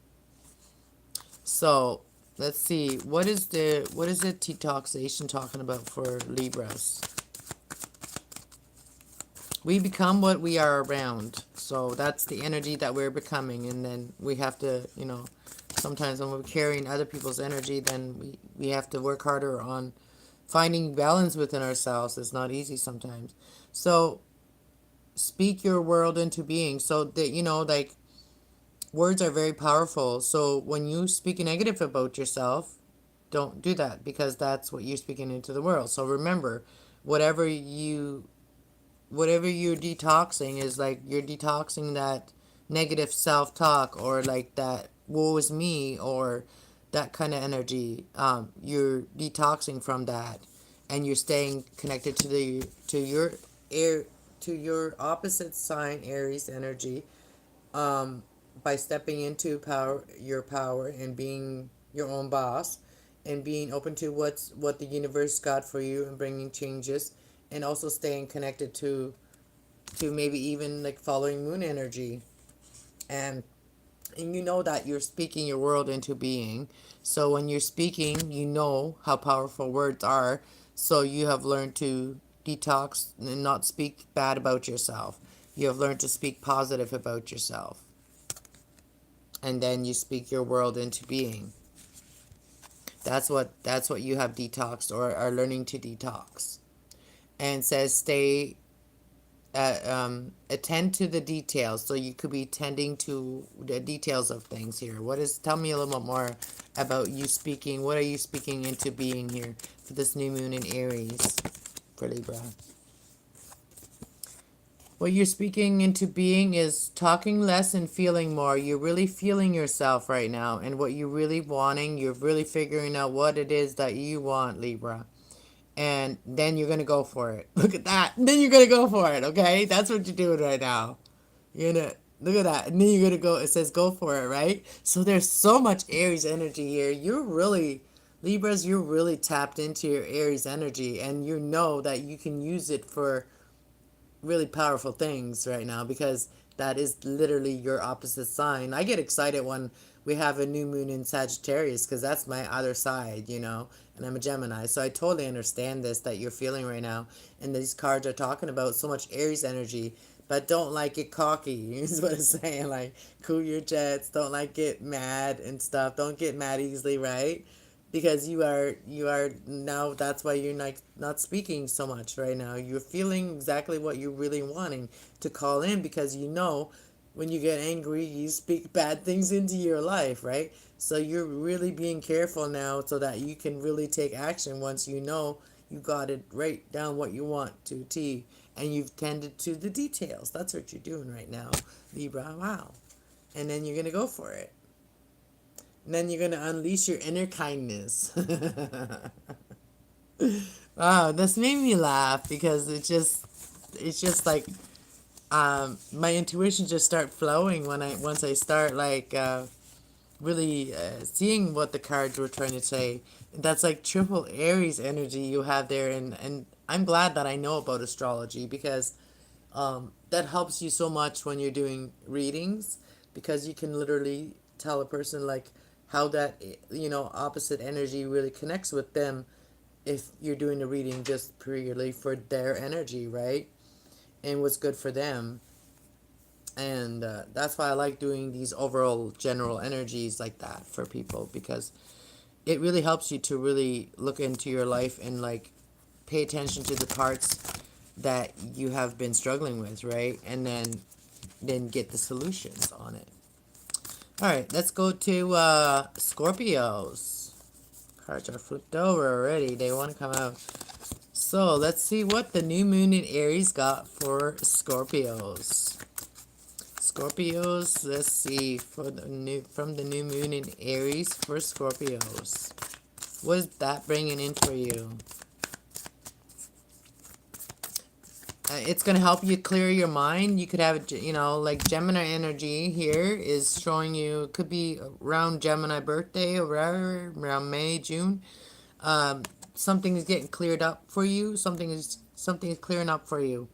So let's see, what is the detoxation talking about for Libras? We become what we are around. So that's the energy that we're becoming. And then we have to, sometimes when we're carrying other people's energy, then we have to work harder on finding balance within ourselves. It's not easy sometimes. So speak your world into being. So that, like, words are very powerful. So when you speak negative about yourself, don't do that, because that's what you're speaking into the world. So remember, whatever you whatever you're detoxing is like you're detoxing that negative self-talk, or like that woe is me, or that kind of energy. You're detoxing from that, and you're staying connected air to your opposite sign Aries energy, by stepping into your power, and being your own boss, and being open to what the universe got for you, and bringing changes, and also staying connected to maybe even like following moon energy, and you know that you're speaking your world into being. So when you're speaking, you know how powerful words are. So you have learned to detox and not speak bad about yourself. You have learned to speak positive about yourself, and then you speak your world into being. That's what you have detoxed, or are learning to detox. And says stay attend to the details. So you could be tending to the details of things here. Tell me a little bit more about you speaking. What are you speaking into being here for this new moon in Aries for Libra? What you're speaking into being is talking less and feeling more. You're really feeling yourself right now, and what you're really wanting. You're really figuring out what it is that you want, Libra. And then you're going to go for it. Look at that. Then you're going to go for it, okay? That's what you're doing right now. You're going to look at that. And then you're going to go. It says go for it, right? So there's so much Aries energy here. Libras, you're really tapped into your Aries energy, and you know that you can use it for really powerful things right now, because that is literally your opposite sign. I get excited when we have a new moon in Sagittarius, because that's my other side, and I'm a Gemini. So I totally understand this that you're feeling right now. And these cards are talking about so much Aries energy, but don't like get cocky, is what it's saying. Like, cool your jets, don't like get mad and stuff. Don't get mad easily, right? Because you are now, that's why you're not speaking so much right now. You're feeling exactly what you're really wanting to call in, because when you get angry, you speak bad things into your life, right? So you're really being careful now, so that you can really take action once you know you got it right down what you want to T, and you've tended to the details. That's what you're doing right now, Libra. Wow. And then you're gonna go for it. And then you're gonna unleash your inner kindness. Wow, this made me laugh, because it's just like, my intuition just start flowing once I start like really seeing what the cards were trying to say. That's like triple Aries energy you have there, and I'm glad that I know about astrology, because that helps you so much when you're doing readings, because you can literally tell a person like how that opposite energy really connects with them, if you're doing the reading just purely for their energy, right? And what's good for them. And that's why I like doing these overall general energies like that for people, because it really helps you to really look into your life and like pay attention to the parts that you have been struggling with, right? And then get the solutions on it. All right, let's go to Scorpios. Cards are flipped over already. They want to come out. So let's see what the new moon in Aries got for Scorpios. Scorpios, let's see for the new from the new moon in Aries for Scorpios. What is that bringing in for you? It's going to help you clear your mind. You could have, you know, like Gemini energy here is showing you, it could be around Gemini birthday or whatever, around May, June. Something is getting cleared up for you. Something is clearing up for you.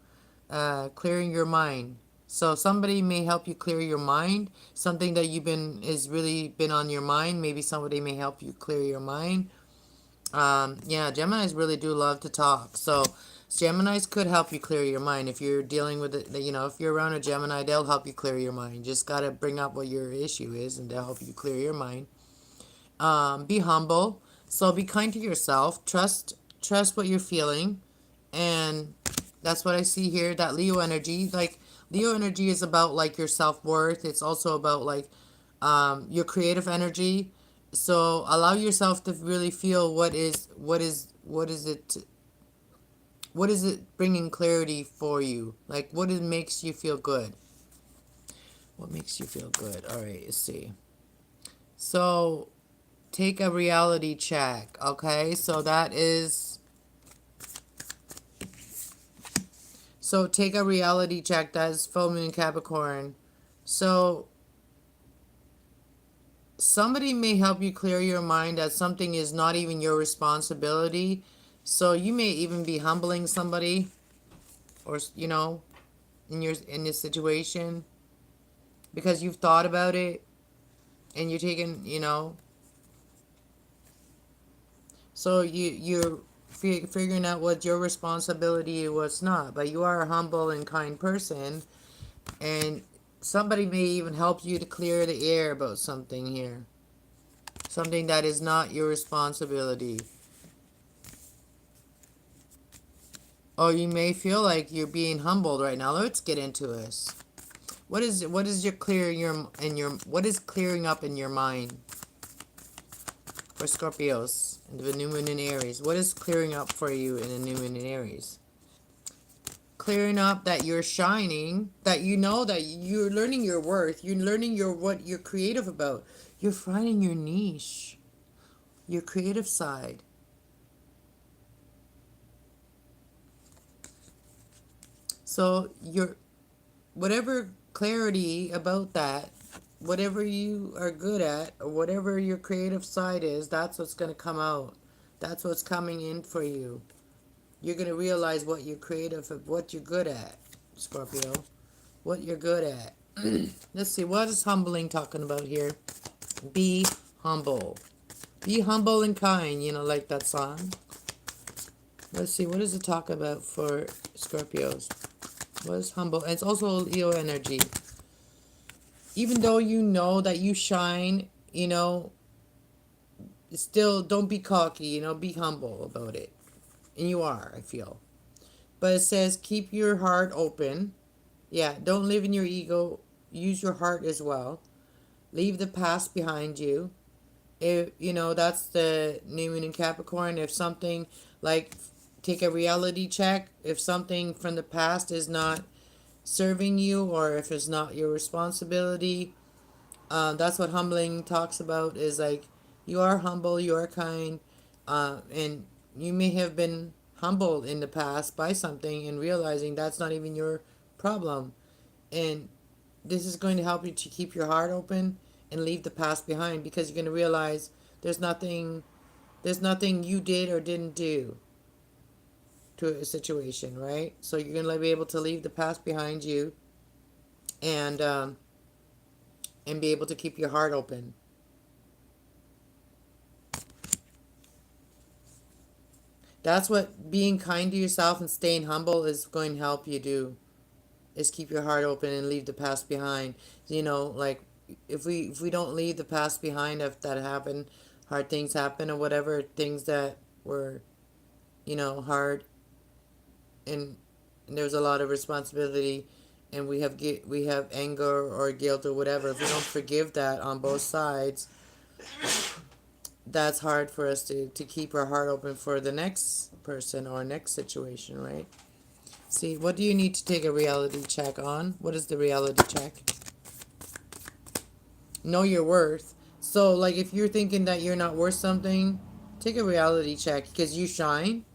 Clearing your mind. So somebody may help you clear your mind. Something that is really been on your mind. Maybe somebody may help you clear your mind. Yeah, Geminis really do love to talk. So Geminis could help you clear your mind. If you're dealing with it, you know, if you're around a Gemini, they'll help you clear your mind. Just got to bring up what your issue is and they'll help you clear your mind. Be humble. So be kind to yourself. Trust what you're feeling. And that's what I see here. That Leo energy. Like, Leo energy is about, like, your self-worth. It's also about, like, your creative energy. So allow yourself to really feel what is it bringing clarity for you? Like, makes you feel good? What makes you feel good? All right, let's see. So take a reality check, okay? So take a reality check. That is full moon Capricorn. So somebody may help you clear your mind that something is not even your responsibility. So you may even be humbling somebody, or, you know, in this situation, because you've thought about it and you're taking, you know, so you're figuring out what's your responsibility and what's not. But you are a humble and kind person, and somebody may even help you to clear the air about something here. Something that is not your responsibility. Or you may feel like you're being humbled right now. Let's get into this. What is your what is clearing up in your mind for Scorpios and the new moon in Aries? What is clearing up for you in the new moon in Aries? Clearing up that you're shining, that you know that you're learning your worth, you're learning what you're creative about. You're finding your niche, your creative side. So whatever clarity about that, whatever you are good at, or whatever your creative side is, that's what's going to come out. That's what's coming in for you. You're going to realize what you're creative, what you're good at, Scorpio. What you're good at. Let's see, what is humbling talking about here? Be humble. Be humble and kind, you know, like that song. Let's see, what does it talk about for Scorpios? What is humble? And it's also Leo energy. Even though you know that you shine, you know, still don't be cocky, you know, be humble about it. And you are, I feel. But it says keep your heart open. Yeah, don't live in your ego. Use your heart as well. Leave the past behind you. If you know, that's the new moon in Capricorn. If something, like, take a reality check. If something from the past is not serving you, or if it's not your responsibility, that's what humbling talks about, is like, you are humble, you are kind, and you may have been humbled in the past by something and realizing that's not even your problem. And this is going to help you to keep your heart open and leave the past behind, because you're going to realize there's nothing you did or didn't do to a situation, right? So you're going to be able to leave the past behind you, and be able to keep your heart open. That's what being kind to yourself and staying humble is going to help you do, is keep your heart open and leave the past behind. You know, like if we don't leave the past behind, if that happened, hard things happen or whatever, things that were, hard, and, there's a lot of responsibility, and we have anger or guilt or whatever. If we don't forgive that on both sides, that's hard for us to keep our heart open for the next person or next situation, right? See, what do you need to take a reality check on? What is the reality check? Know your worth. So, like, if you're thinking that you're not worth something, take a reality check, because you shine.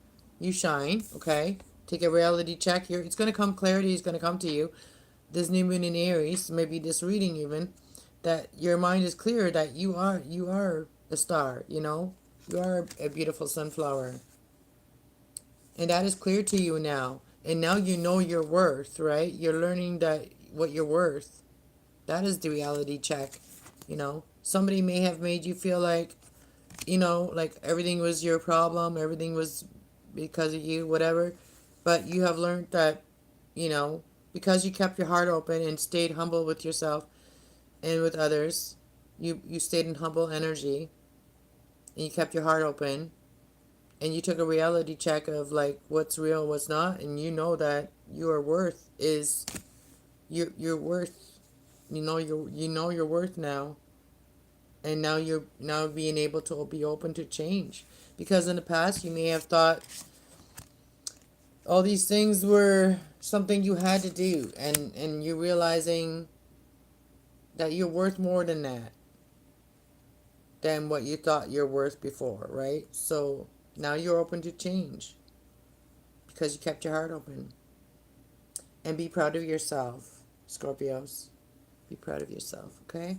You shine, okay? Take a reality check here. It's going to come, clarity is going to come to you. This new moon in Aries, maybe this reading even, that your mind is clear that you are a star, You are a beautiful sunflower. And that is clear to you now. And now you know your worth, right? You're learning that what you're worth. That is the reality check. Somebody may have made you feel like, like everything was your problem, everything was because of you, whatever. But you have learned that, because you kept your heart open and stayed humble with yourself and with others, you stayed in humble energy, and you kept your heart open, and you took a reality check of like what's real, what's not, and you know that your worth is your worth. You know your worth now, and now you're now being able to be open to change, because in the past you may have thought all these things were something you had to do, and you're realizing that you're worth more than that, than what you thought you're worth before, right? So now you're open to change because you kept your heart open. And be proud of yourself, Scorpios. Be proud of yourself, okay?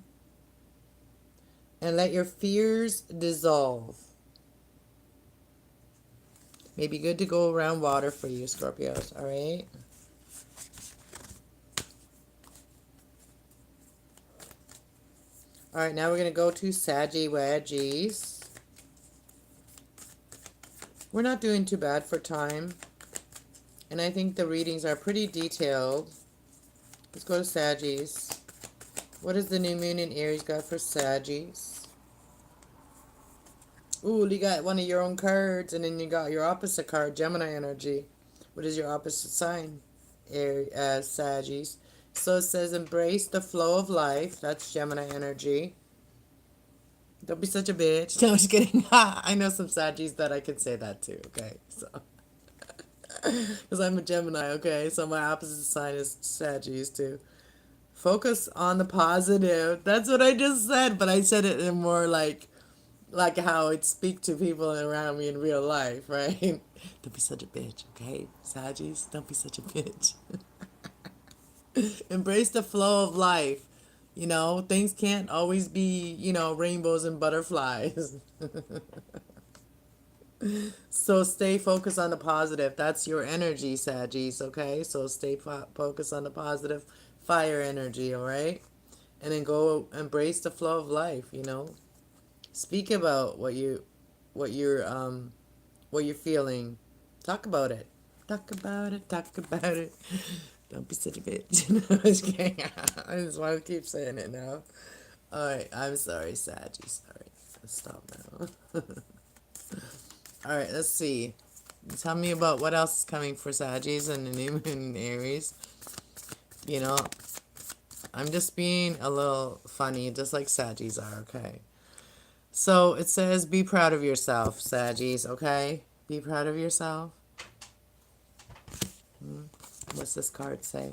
And let your fears dissolve. May be good to go around water for you, Scorpios, all right? All right, now we're going to go to Saggy Wedgies. We're not doing too bad for time, and I think the readings are pretty detailed. Let's go to Saggies. What does the new moon in Aries got for Saggies? Ooh, you got one of your own cards, and then you got your opposite card, Gemini energy. What is your opposite sign? Saggies. So it says, embrace the flow of life. That's Gemini energy. Don't be such a bitch. No, I'm just kidding. I know some Saggies that I can say that to, okay? So, because I'm a Gemini, okay? So my opposite sign is Saggies, too. Focus on the positive. That's what I just said, but I said it in more like how it speak to people around me in real life, right? Don't be such a bitch, okay? Saggies, don't be such a bitch. Embrace the flow of life. Things can't always be, rainbows and butterflies. So stay focused on the positive. That's your energy, Saggies, okay? So stay focused on the positive fire energy, all right? And then go embrace the flow of life. Speak about what you're feeling. Talk about it. Talk about it. Talk about it. Don't be such a bitch. No, I'm just kidding. I just want to keep saying it now. Alright, I'm sorry, Saggy. Sorry. Stop now. Alright, let's see. Tell me about what else is coming for Saggies and the new moon in Aries. I'm just being a little funny, just like Saggies are, okay? So it says, be proud of yourself, Saggies, okay? Be proud of yourself. What's this card say?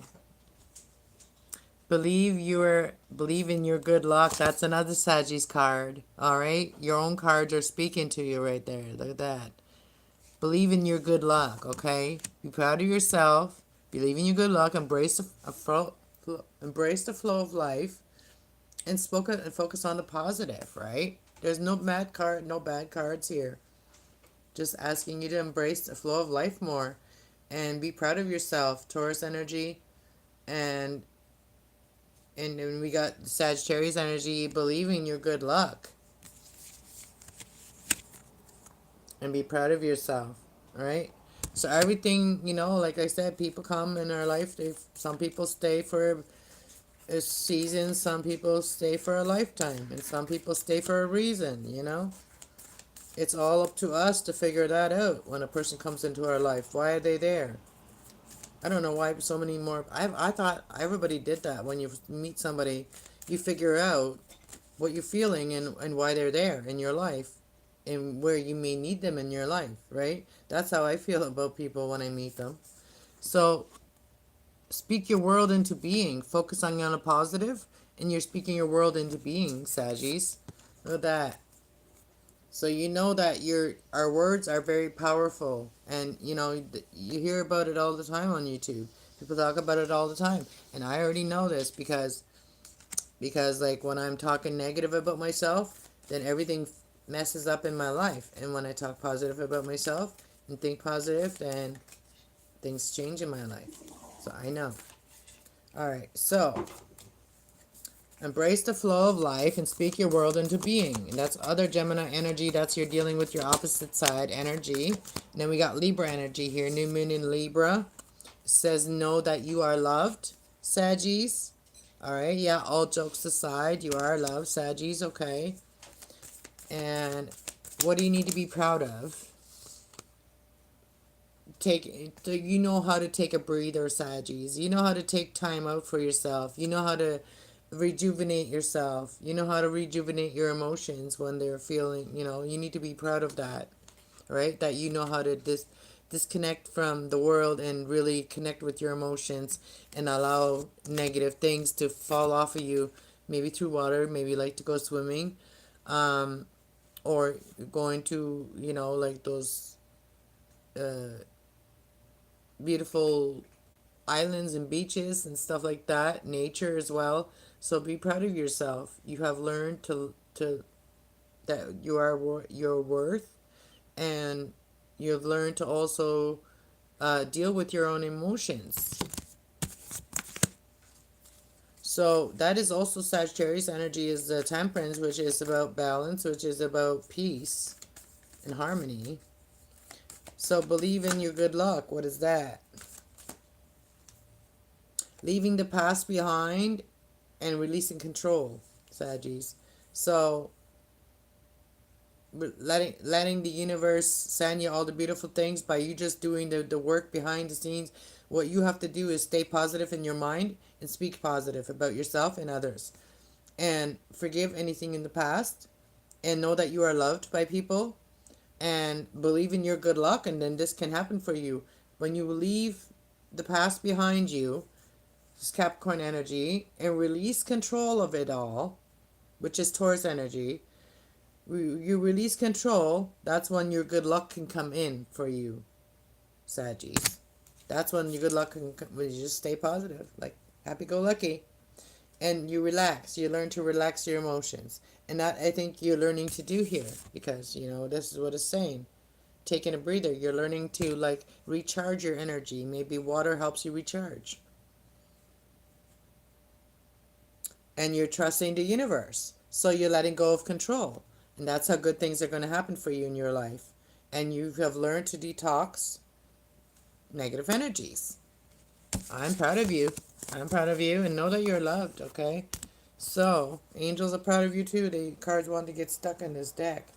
Believe in your good luck. That's another Saggies card. All right? Your own cards are speaking to you right there. Look at that. Believe in your good luck, okay? Be proud of yourself. Believe in your good luck. Embrace the flow of life, and focus on the positive, right? There's no bad cards here. Just asking you to embrace the flow of life more and be proud of yourself, Taurus energy. And then we got Sagittarius energy, believing your good luck. And be proud of yourself. All right. So everything, like I said, people come in our life. Some people stay for a season, some people stay for a lifetime, and some people stay for a reason. It's all up to us to figure that out when a person comes into our life. Why are they there? I don't know why so many more. I thought everybody did that. When you meet somebody, you figure out what you're feeling and why they're there in your life and where you may need them in your life, right? That's how I feel about people when I meet them. So speak your world into being. Focus on a positive, and you're speaking your world into being, Saggies. Know that. So you know that our words are very powerful, and you hear about it all the time on YouTube. People talk about it all the time, and I already know this because like when I'm talking negative about myself, then everything messes up in my life, and when I talk positive about myself and think positive, then things change in my life. So I know. All right, so embrace the flow of life and speak your world into being. And that's other Gemini energy. That's you're dealing with your opposite side energy. And then we got Libra energy here. New moon in Libra. It says know that you are loved, Saggies. All right, yeah, all jokes aside, you are loved, Saggies, okay. And what do you need to be proud of? You know how to take a breather, Saggies. You know how to take time out for yourself. You know how to rejuvenate yourself. You know how to rejuvenate your emotions when they're feeling, you need to be proud of that, right? That you know how to disconnect from the world and really connect with your emotions and allow negative things to fall off of you, maybe through water, maybe like to go swimming, um, or going to, like those beautiful islands and beaches and stuff like that, nature as well. So be proud of yourself. You have learned to that you are your worth, and you've learned to also deal with your own emotions. So that is also Sagittarius energy is the Temperance, which is about balance, which is about peace and harmony. So believe in your good luck. What is that? Leaving the past behind and releasing control, Saggies. So letting the universe send you all the beautiful things by you just doing the work behind the scenes. What you have to do is stay positive in your mind and speak positive about yourself and others. And forgive anything in the past and know that you are loved by people and believe in your good luck, and then this can happen for you. When you leave the past behind you, this Capricorn energy, and release control of it all, which is Taurus energy, you release control, that's when your good luck can come in for you, Saggies. That's when your good luck can come, when you just stay positive, like happy-go-lucky. And you relax. You learn to relax your emotions. And that, I think, you're learning to do here. Because, this is what it's saying. Taking a breather. You're learning to, like, recharge your energy. Maybe water helps you recharge. And you're trusting the universe. So you're letting go of control. And that's how good things are going to happen for you in your life. And you have learned to detox negative energies. I'm proud of you. I'm proud of you, and know that you're loved, okay? So, angels are proud of you too. The cards want to get stuck in this deck.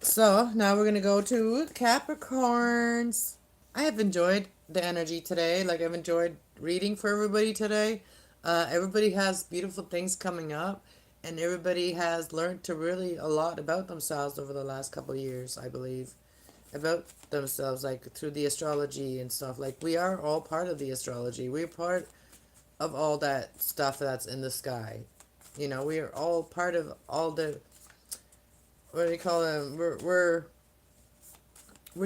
So, now we're going to go to Capricorns. I have enjoyed the energy today. Like, I've enjoyed reading for everybody today. Everybody has beautiful things coming up, and everybody has learned to really a lot about themselves over the last couple of years, I believe. About themselves, like through the astrology and stuff. Like, we are all part of the astrology. We're part of all that stuff that's in the sky. We are all part of all the, what do you call them? We're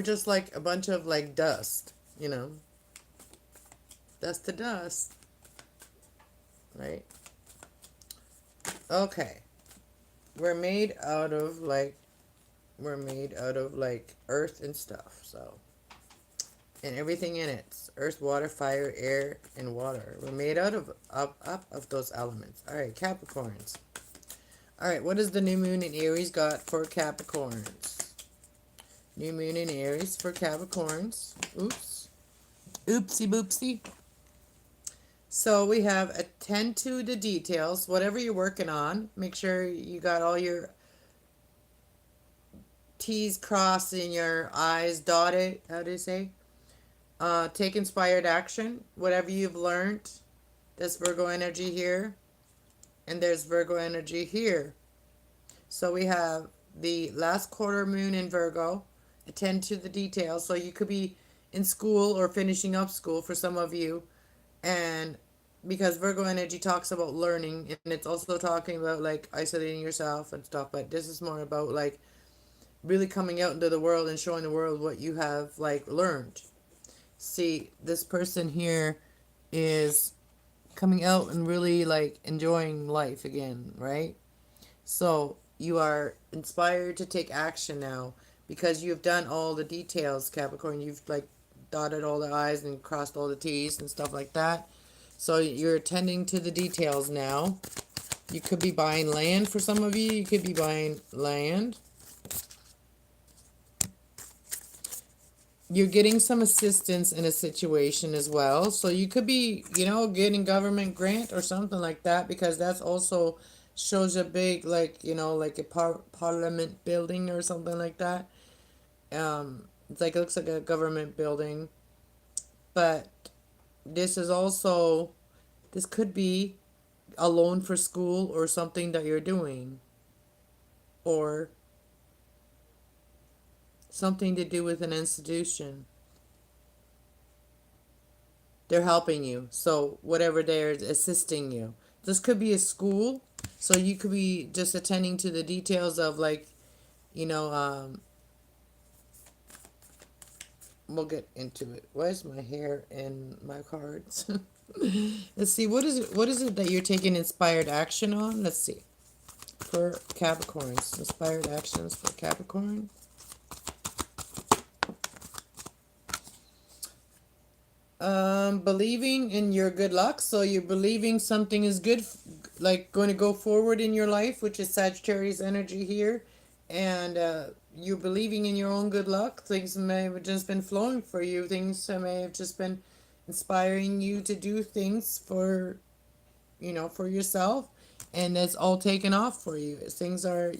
just like a bunch of like dust, dust to dust, right? Okay, we're made out of like earth and stuff. So, and everything in it, earth, water, fire, air, and water. We're made out of up of those elements. All right, Capricorns. All right, what does the new moon in Aries got for Capricorns? New moon in Aries for Capricorns. Oops. Oopsie boopsie. So we have attend to the details. Whatever you're working on, make sure you got all your T's crossed and your I's dotted. How do you say? Take inspired action. Whatever you've learned. There's Virgo energy here. And there's Virgo energy here. So we have the last quarter moon in Virgo. Attend to the details. So you could be in school or finishing up school for some of you. And because Virgo energy talks about learning, and it's also talking about like isolating yourself and stuff, but this is more about like really coming out into the world and showing the world what you have like learned. See, this person here is coming out and really like enjoying life again, right? So you are inspired to take action now because you've done all the details, Capricorn. You've like dotted all the I's and crossed all the T's and stuff like that. So you're attending to the details now. You could be buying land for some of you. You could be buying land. You're getting some assistance in a situation as well. So you could be, getting government grant or something like that, because that's also shows a big, like, like a parliament building or something like that. It's like, it looks like a government building. But this is also, this could be a loan for school or something that you're doing. Or something to do with an institution. They're helping you. So whatever they're assisting you. This could be a school. So you could be just attending to the details of like, we'll get into it. Where's my hair and my cards? Let's see. What is it that you're taking inspired action on? Let's see. For Capricorns. Inspired actions for Capricorn. Believing in your good luck. So you're believing something is good, like going to go forward in your life, which is Sagittarius energy here. And you're believing in your own good luck. Things may have just been flowing for you. Things may have just been inspiring you to do things for, for yourself. And that's all taken off for you. Things are,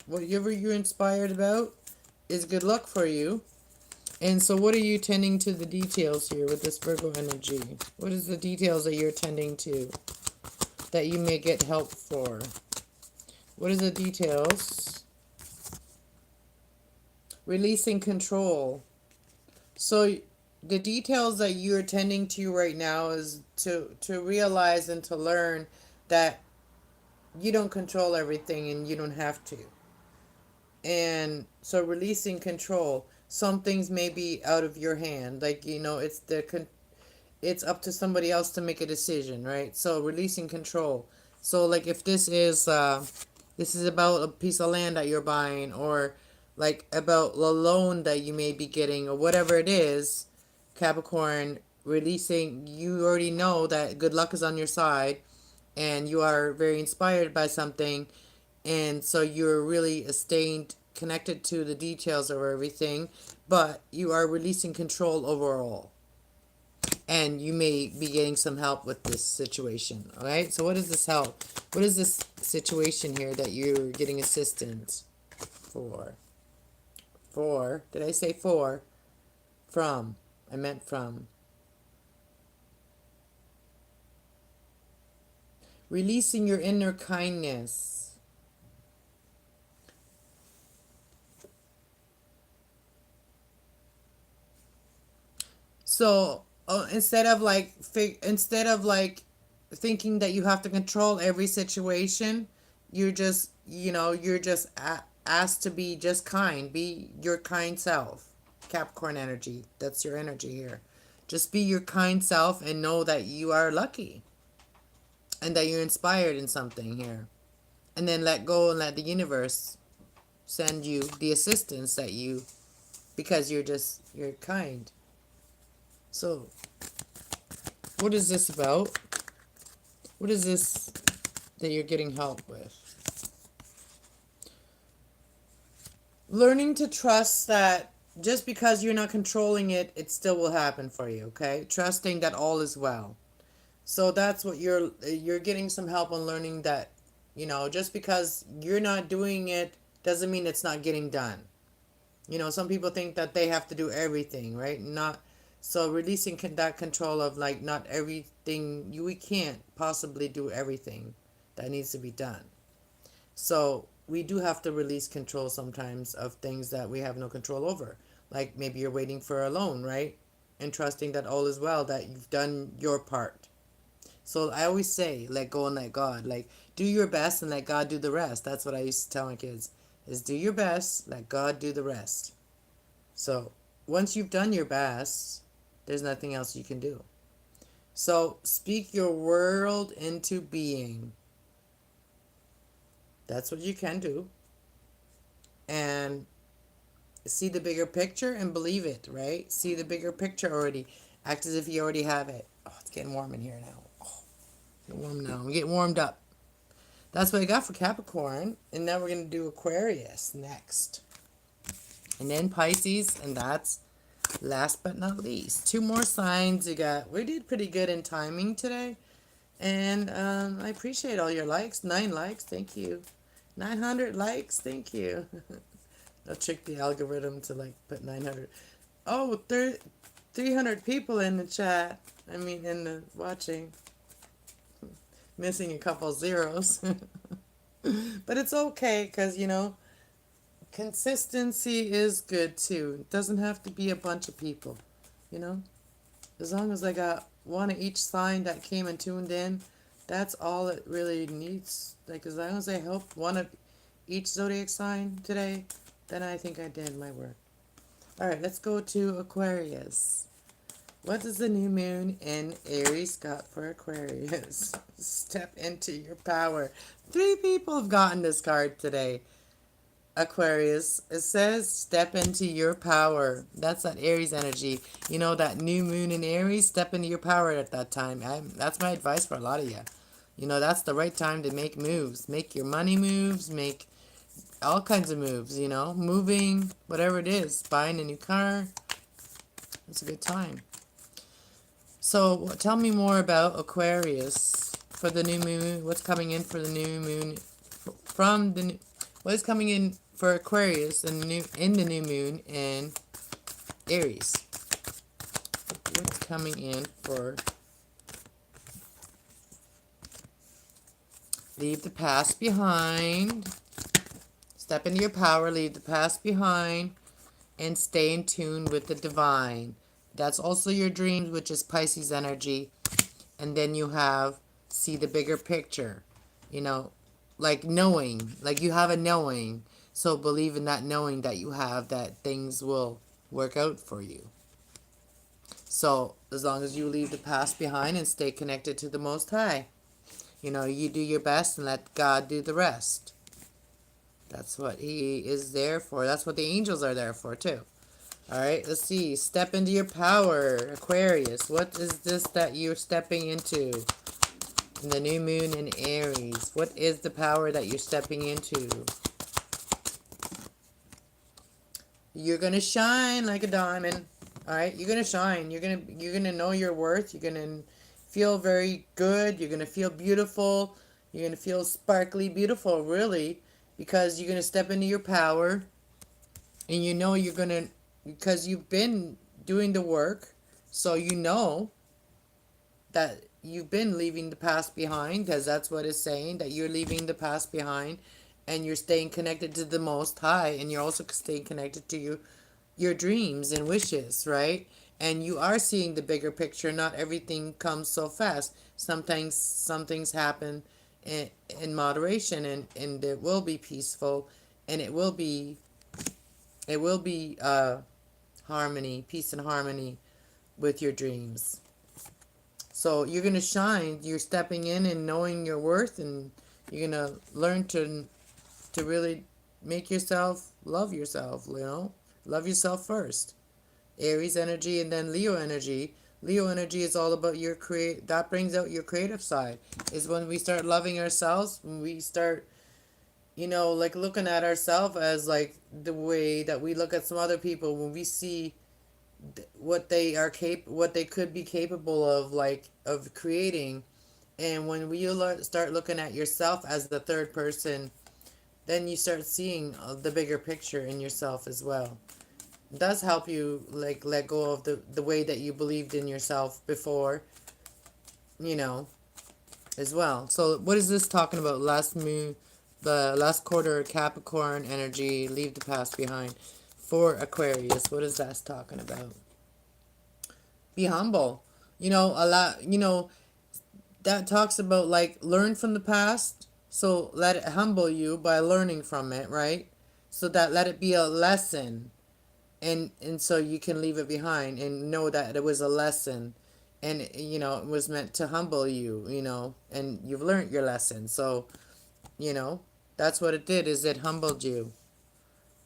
whatever you're inspired about is good luck for you. And so what are you tending to the details here with this Virgo energy? What is the details that you're tending to that you may get help for? What is the details? Releasing control. So the details that you're tending to right now is to realize and to learn that you don't control everything and you don't have to. And so releasing control. Some things may be out of your hand, like it's up to somebody else to make a decision, right? So releasing control. So like if this is about a piece of land that you're buying, or like about a loan that you may be getting, or whatever it is, Capricorn, releasing, you already know that good luck is on your side and you are very inspired by something, and so you're really staying connected to the details of everything, but you are releasing control overall. And you may be getting some help with this situation. All right. So what is this help? What is this situation here that you're getting assistance for? For, did I say for? From. I meant from. Releasing your inner kindness. So instead of like thinking that you have to control every situation, you're just asked to be just kind. Be your kind self. Capricorn energy. That's your energy here. Just be your kind self and know that you are lucky and that you're inspired in something here. And then let go and let the universe send you the assistance that you, because you're kind. So, what is this about? What is this that you're getting help with? Learning to trust that just because you're not controlling it, it still will happen for you, okay? Trusting that all is well. So that's what you're getting some help on learning that, just because you're not doing it doesn't mean it's not getting done. Some people think that they have to do everything, right? Not so releasing that control of like not everything we can't possibly do everything that needs to be done. So we do have to release control sometimes of things that we have no control over. Like maybe you're waiting for a loan, right? And trusting that all is well, that you've done your part. So I always say, let go and let God. Like, do your best and let God do the rest. That's what I used to tell my kids, is do your best, let God do the rest. So once you've done your best, there's nothing else you can do. So speak your world into being. That's what you can do. And see the bigger picture and believe it, right? See the bigger picture already. Act as if you already have it. Oh, it's getting warm in here now. Oh, get warm now. I'm getting warmed up. That's what I got for Capricorn. And now we're going to do Aquarius next. And then Pisces. And that's last but not least. Two more signs you got. We did pretty good in timing today. And I appreciate all your likes. 9 likes. Thank you. 900 likes. Thank you. I'll trick the algorithm to like put 900. Oh, 300 people in the chat. I mean, in the watching. Missing a couple zeros. But it's okay because, consistency is good too. It doesn't have to be a bunch of people, As long as I got one of each sign that came and tuned in, that's all it really needs. Like, as long as I helped one of each zodiac sign today, then I think I did my work. All right, let's go to Aquarius. What does the new moon in Aries got for Aquarius? Step into your power. 3 people have gotten this card today. Aquarius, it says step into your power. That's that Aries energy. That new moon in Aries, step into your power at that time. That's my advice for a lot of you. That's the right time to make moves. Make your money moves, make all kinds of moves, moving, whatever it is, buying a new car. It's a good time. So tell me more about Aquarius for the new moon. What's coming in for the new moon what is coming in for Aquarius in the new moon in Aries? What's coming in for leave the past behind. Step into your power, leave the past behind, and stay in tune with the divine. That's also your dreams, which is Pisces energy. And then you have see the bigger picture, like knowing, like you have a knowing. So believe in that knowing that you have, that things will work out for you. So as long as you leave the past behind and stay connected to the Most High, you do your best and let God do the rest. That's what He is there for. That's what the angels are there for too. All right, let's see. Step into your power, Aquarius. What is this that you're stepping into? In the new moon in Aries. What is the power that you're stepping into? You're going to shine like a diamond. All right, you're going to shine. You're going to know your worth. You're going to feel very good. You're going to feel beautiful. You're going to feel sparkly beautiful, really, because you're going to step into your power. And you're going to, because you've been doing the work, so that you've been leaving the past behind, because that's what it's saying, that you're leaving the past behind and you're staying connected to the Most High, and you're also staying connected to your dreams and wishes, right? And you are seeing the bigger picture. Not everything comes so fast. Sometimes some things happen in moderation, and it will be peaceful, and it will be harmony, peace and harmony with your dreams. So you're going to shine. You're stepping in and knowing your worth, and you're going to learn to really make yourself love yourself, Love yourself first. Aries energy and then Leo energy. Leo energy is all about that brings out your creative side. Is when we start loving ourselves, when we start you know, like looking at ourselves as like the way that we look at some other people when we see what they are what they could be capable of, like of creating. And when start looking at yourself as the third person, then you start seeing the bigger picture in yourself as well. It does help you like let go of the way that you believed in yourself before, you know, as well. So what is this talking about? Last moon, the last quarter, Capricorn energy, leave the past behind. For Aquarius, what is that talking about? Be humble. You know, a lot, you know, that talks about like learn from the past. So let it humble you by learning from it, right? So that let it be a lesson, and so you can leave it behind and know that it was a lesson, and you know it was meant to humble you, you know, and you've learned your lesson. So you know that's what it did, is it humbled you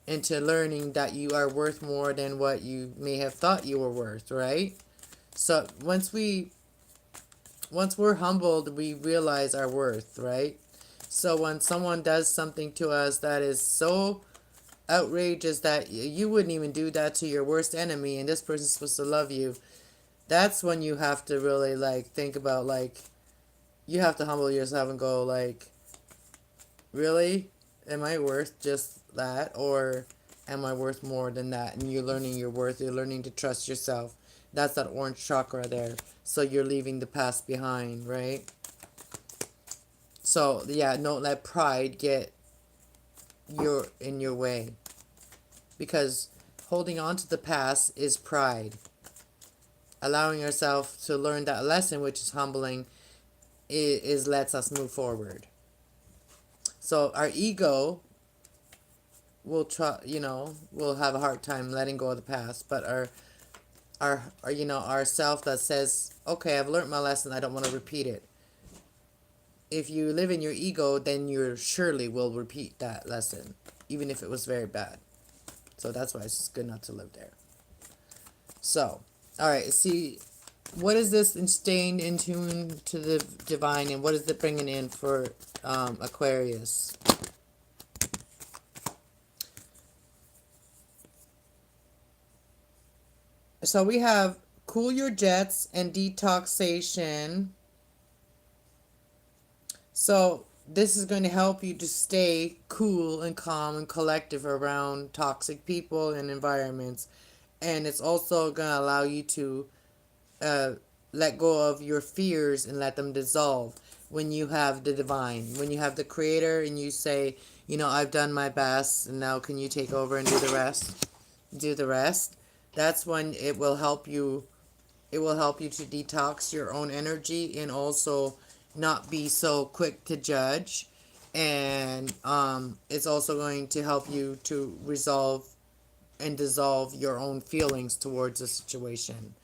into learning that you are worth more than what you may have thought you were worth, right? So once we're humbled, we realize our worth, right? So when someone does something to us that is so outrageous that you wouldn't even do that to your worst enemy, and this person's supposed to love you, that's when you have to really like think about, like, you have to humble yourself and go like, really, am I worth just that, or am I worth more than that? And you're learning your worth, you're learning to trust yourself. That's that orange chakra there. So you're leaving the past behind, right? So yeah, don't let pride get in your way, because holding on to the past is pride. Allowing yourself to learn that lesson, which is humbling, is lets us move forward. So our ego will try, you know, will have a hard time letting go of the past, but our you know, our self that says, okay, I've learned my lesson, I don't want to repeat it. If you live in your ego, then you surely will repeat that lesson, even if it was very bad. So that's why it's good not to live there. So, all right, see, what is this in staying in tune to the divine, and what is it bringing in for Aquarius? So we have cool your jets and detoxation. So this is going to help you to stay cool and calm and collective around toxic people and environments. And it's also going to allow you to uh, let go of your fears and let them dissolve when you have the divine. When you have the creator and you say, you know, I've done my best and now can you take over and do the rest? Do the rest. That's when it will help you. It will help you to detox your own energy and also not be so quick to judge. And it's also going to help you to resolve and dissolve your own feelings towards a situation,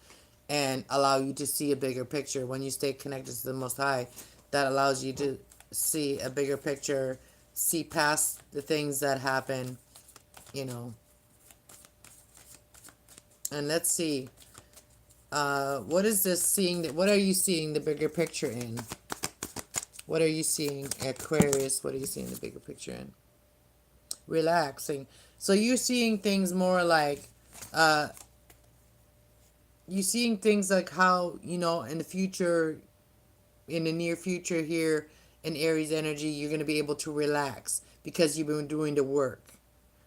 and allow you to see a bigger picture. When you stay connected to the Most High, that allows you to see a bigger picture, see past the things that happen, you know. And let's see, what is this seeing? What are you seeing the bigger picture in? What are you seeing, Aquarius? What are you seeing the bigger picture in? Relaxing. So you're seeing things more like, uh, you're seeing things like how, you know, in the future, in the near future here, in Aries energy, you're going to be able to relax because you've been doing the work.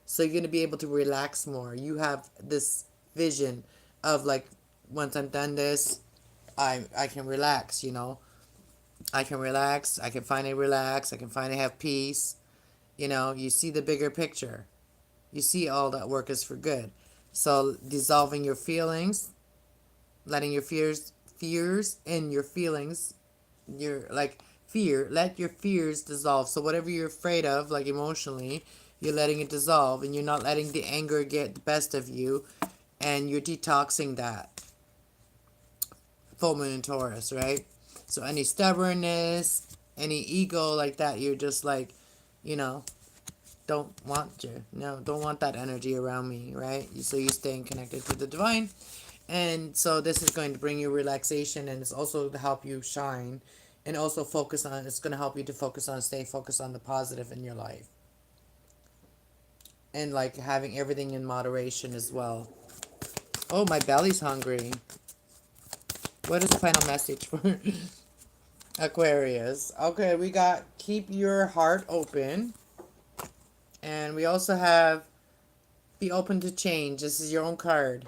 So you're going to be able to relax more. You have this vision of like, once I'm done this, I can relax, you know. I can relax. I can finally relax. I can finally have peace. You know, you see the bigger picture. You see all that work is for good. So dissolving your feelings, letting your fears and your feelings, your like fear, let your fears dissolve. So whatever you're afraid of, like emotionally, you're letting it dissolve, and you're not letting the anger get the best of you, and you're detoxing that. Full moon in Taurus, right? So any stubbornness, any ego like that, you're just like, you know, don't want that energy around me, right? So you're staying connected to the divine. And so this is going to bring you relaxation, and it's also to help you shine, and also focus on, it's going to help you to focus on, stay focused on the positive in your life. and like having everything in moderation as well. Oh, my belly's hungry. What is the final message for Aquarius? Okay, we got keep your heart open. And we also have be open to change. This is your own card.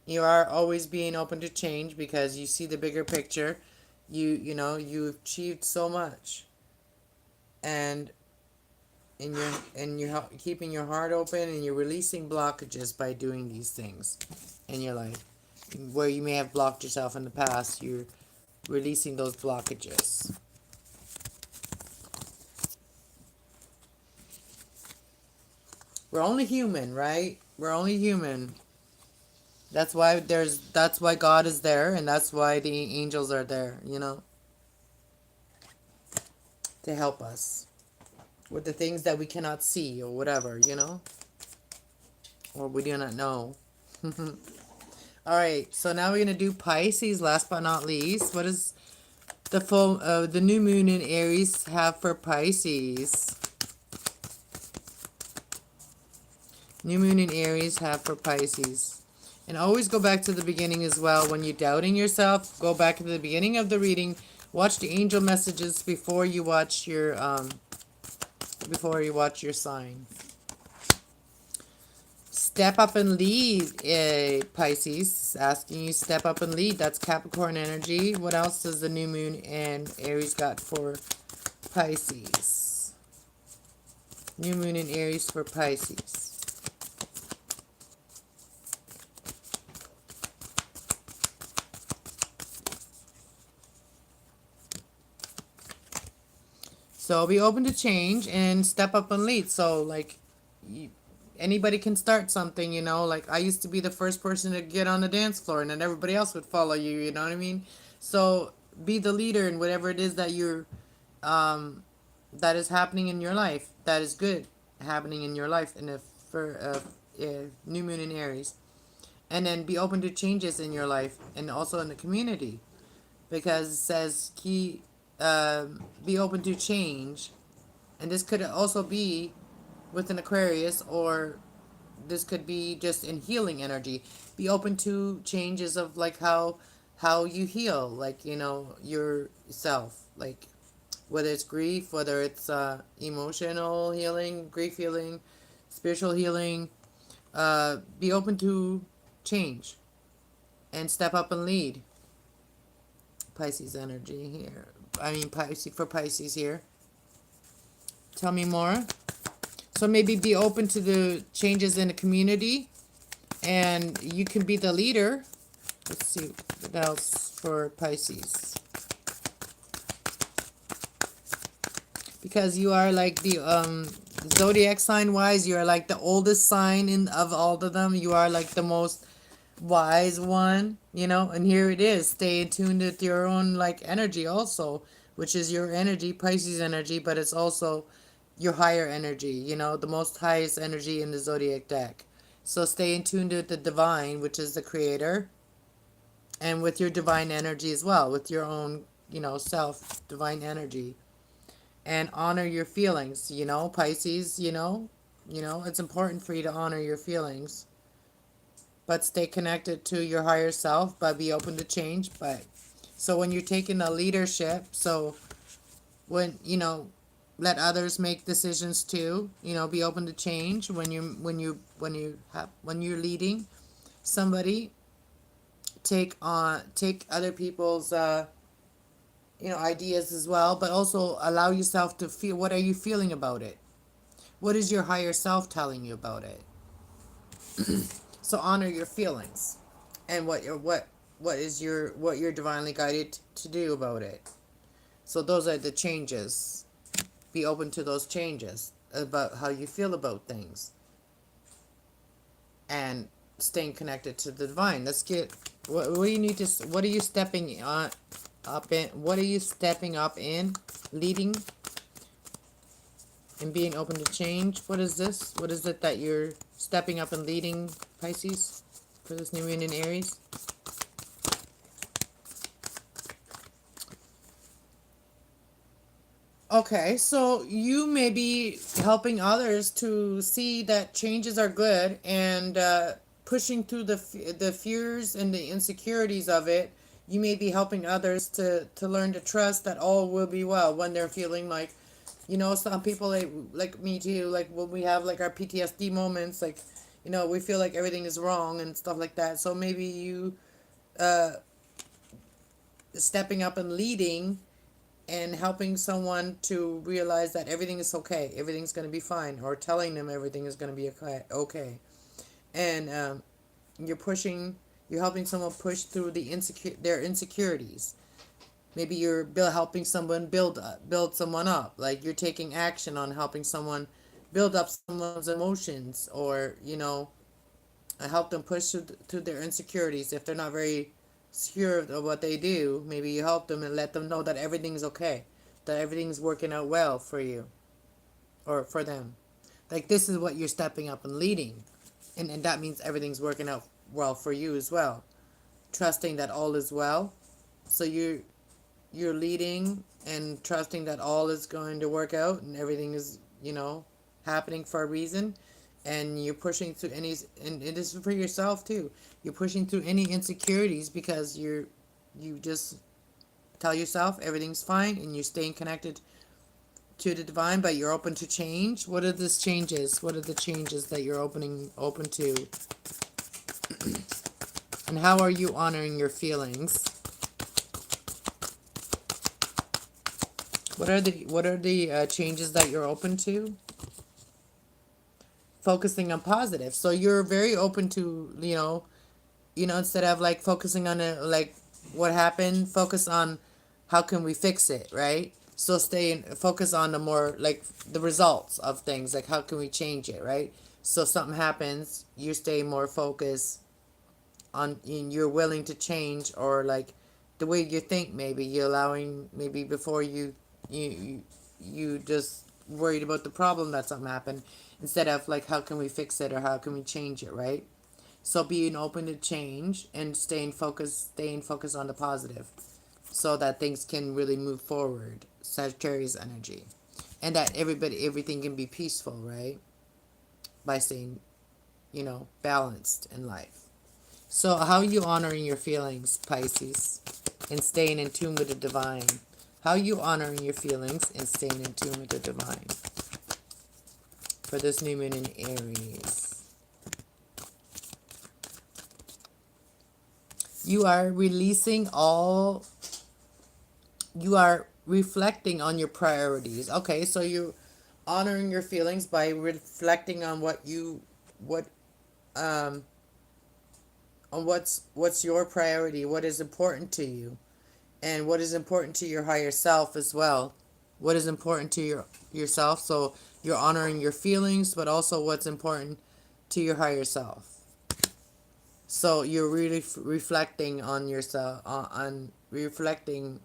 You are always being open to change because you see the bigger picture. You know, you've achieved so much. And you're keeping your heart open, and you're releasing blockages by doing these things in your life. Where you may have blocked yourself in the past, you're releasing those blockages. We're only human, right? We're only human. That's why God is there, and that's why the angels are there, you know, to help us with the things that we cannot see or whatever, you know, or we do not know. All right, so now we're gonna do Pisces. Last but not least, what does the new moon in Aries have for Pisces? New moon in Aries have for Pisces. And always go back to the beginning as well. When you're doubting yourself, go back to the beginning of the reading. Watch the angel messages before you watch your sign. Step up and lead, Pisces. Asking you step up and lead. That's Capricorn energy. What else does the new moon and Aries got for Pisces? New moon in Aries for Pisces. So be open to change and step up and lead. So like anybody can start something, you know, like I used to be the first person to get on the dance floor and then everybody else would follow you, you know what I mean? So be the leader in whatever it is that you're that is happening in your life, that is good happening in your life, and for new moon in Aries. And then be open to changes in your life and also in the community, because it says be open to change, and this could also be with an Aquarius, or this could be just in healing energy. Be open to changes of like how you heal, like, you know, yourself, like whether it's grief, whether it's emotional healing, grief healing, spiritual healing. Be open to change and step up and lead. Pisces energy here. I mean, Pisces here. Tell me more. So maybe be open to the changes in the community, and you can be the leader. Let's see what else for Pisces. Because you are like the zodiac sign wise, you are like the oldest sign of all of them. You are like the most wise one, you know, and here it is. Stay attuned with your own like energy also, which is your energy, Pisces energy, but it's also your higher energy, you know, the most highest energy in the zodiac deck. So stay in tune with the divine, which is the creator, and with your divine energy as well, with your own, you know, self, divine energy. And honor your feelings, you know, Pisces, you know, it's important for you to honor your feelings, but stay connected to your higher self, but be open to change. But so when you're taking the leadership, so when, you know, let others make decisions too, you know, be open to change when you're leading somebody. Take other people's you know, ideas as well, but also allow yourself to feel, what are you feeling about it? What is your higher self telling you about it? So honor your feelings and what you're divinely guided to do about it. So those are the changes. Be open to those changes about how you feel about things, and staying connected to the divine. Let's get what do you need to, what are you stepping up in, what are you stepping up in, leading and being open to change? What is this? What is it that you're stepping up and leading, Pisces, for this new moon in Aries? Okay, so you may be helping others to see that changes are good and pushing through the fears and the insecurities of it. You may be helping others to learn to trust that all will be well when they're feeling like, some people like me too, like when we have like our PTSD moments, like, we feel like everything is wrong and stuff like that. So maybe you uh, stepping up and leading and helping someone to realize that everything is okay, everything's going to be fine, or telling them everything is going to be okay. And you're helping someone push through their insecurities. Maybe you're helping someone build someone up, like you're taking action on helping someone build up someone's emotions, or help them push through their insecurities. If they're not very secure of what they do, maybe you help them and let them know that everything's okay, that everything's working out well for you or for them. Like this is what you're stepping up and leading. And that means everything's working out well for you as well. Trusting that all is well. So you're leading and trusting that all is going to work out and everything is, happening for a reason. And you're pushing through and it is for yourself too. You're pushing through any insecurities because you just tell yourself everything's fine and you're staying connected to the divine, but you're open to change. What are these changes? What are the changes that you're open to? And how are you honoring your feelings? What are the changes that you're open to? Focusing on positive. So you're very open to, instead of like focusing on it, like what happened, focus on how can we fix it, right? So focus on the more like the results of things, like how can we change it, right? So something happens, you stay more focused on, and you're willing to change, or like the way you think, maybe you're allowing, maybe before you just worried about the problem that something happened, instead of like how can we fix it or how can we change it, right? So being open to change and staying focused on the positive, so that things can really move forward. Sagittarius energy, and that everything can be peaceful, right? By staying, balanced in life. So how are you honoring your feelings, Pisces, and staying in tune with the divine? How are you honoring your feelings and staying in tune with the divine for this new moon in Aries? You are reflecting on your priorities. Okay, so you're honoring your feelings by reflecting on what um on what's your priority, what is important to you, and what is important to your higher self as well. What is important to yourself. So you're honoring your feelings, but also what's important to your higher self. So you're really reflecting on yourself, on reflecting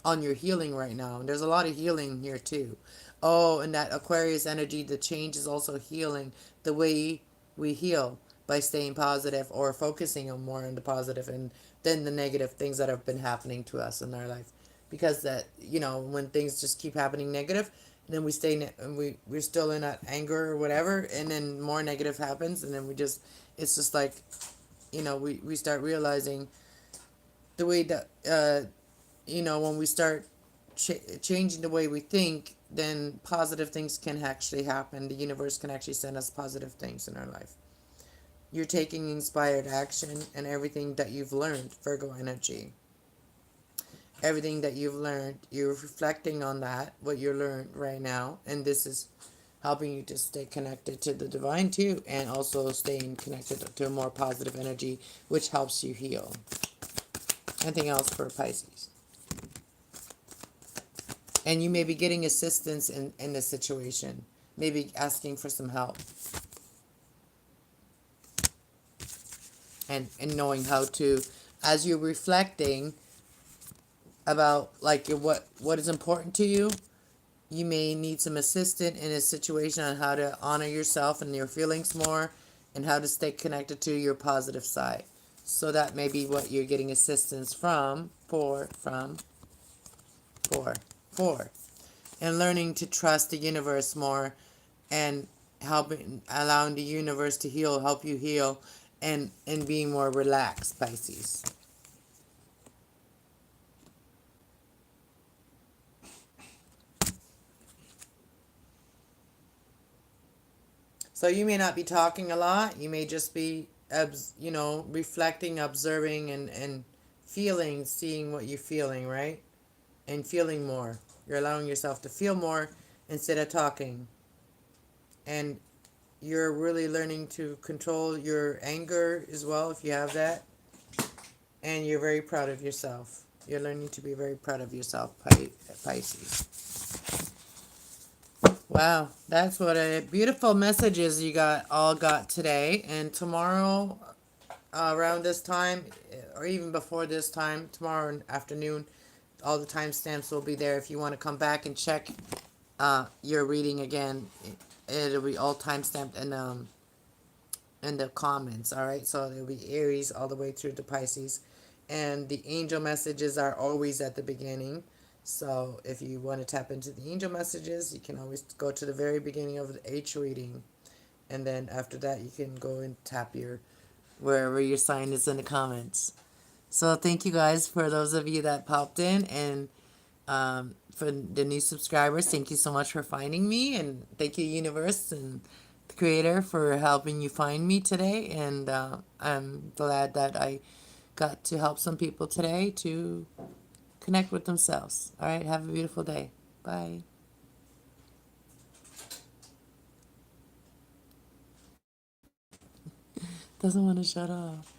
on your healing right now. And there's a lot of healing here too. Oh, and that Aquarius energy, the change is also healing. The way we heal by staying positive or focusing on more on the positive and then the negative things that have been happening to us in our life. Because that, when things just keep happening negative, then we we're still in that anger or whatever, and then more negative happens, and then it's just like, we start realizing the way that when we start changing the way we think, then positive things can actually happen. The universe can actually send us positive things in our life. You're taking inspired action, and everything that you've learned, Virgo energy. Everything that you've learned, you're reflecting on that, what you learned right now, and this is helping you to stay connected to the divine too, and also staying connected to a more positive energy, which helps you heal. Anything else for Pisces? And you may be getting assistance in this situation. Maybe asking for some help. And knowing how to, as you're reflecting about like what is important to you, you may need some assistance in a situation on how to honor yourself and your feelings more, and how to stay connected to your positive side. So that may be what you're getting assistance from. Four. and learning to trust the universe more, and allowing the universe to help you heal, and being more relaxed, Pisces. So you may not be talking a lot. You may just be, reflecting, observing, and feeling, seeing what you're feeling, right? And feeling more. You're allowing yourself to feel more instead of talking. And you're really learning to control your anger as well, if you have that. And you're very proud of yourself. You're learning to be very proud of yourself, Pisces. Wow, that's what a beautiful messages you got today. And tomorrow, around this time, or even before this time, tomorrow afternoon, all the timestamps will be there. If you want to come back and check your reading again, it'll be all timestamped in the comments. All right, so it'll be Aries all the way through to Pisces, and the angel messages are always at the beginning. So if you want to tap into the angel messages, you can always go to the very beginning of the H reading, and then after that you can go and tap your wherever your sign is in the comments. So thank you guys for those of you that popped in, and for the new subscribers, thank you so much for finding me, and thank you, universe and the creator, for helping you find me today. And I'm glad that I got to help some people today to connect with themselves. All right, have a beautiful day. Bye. Doesn't want to shut off.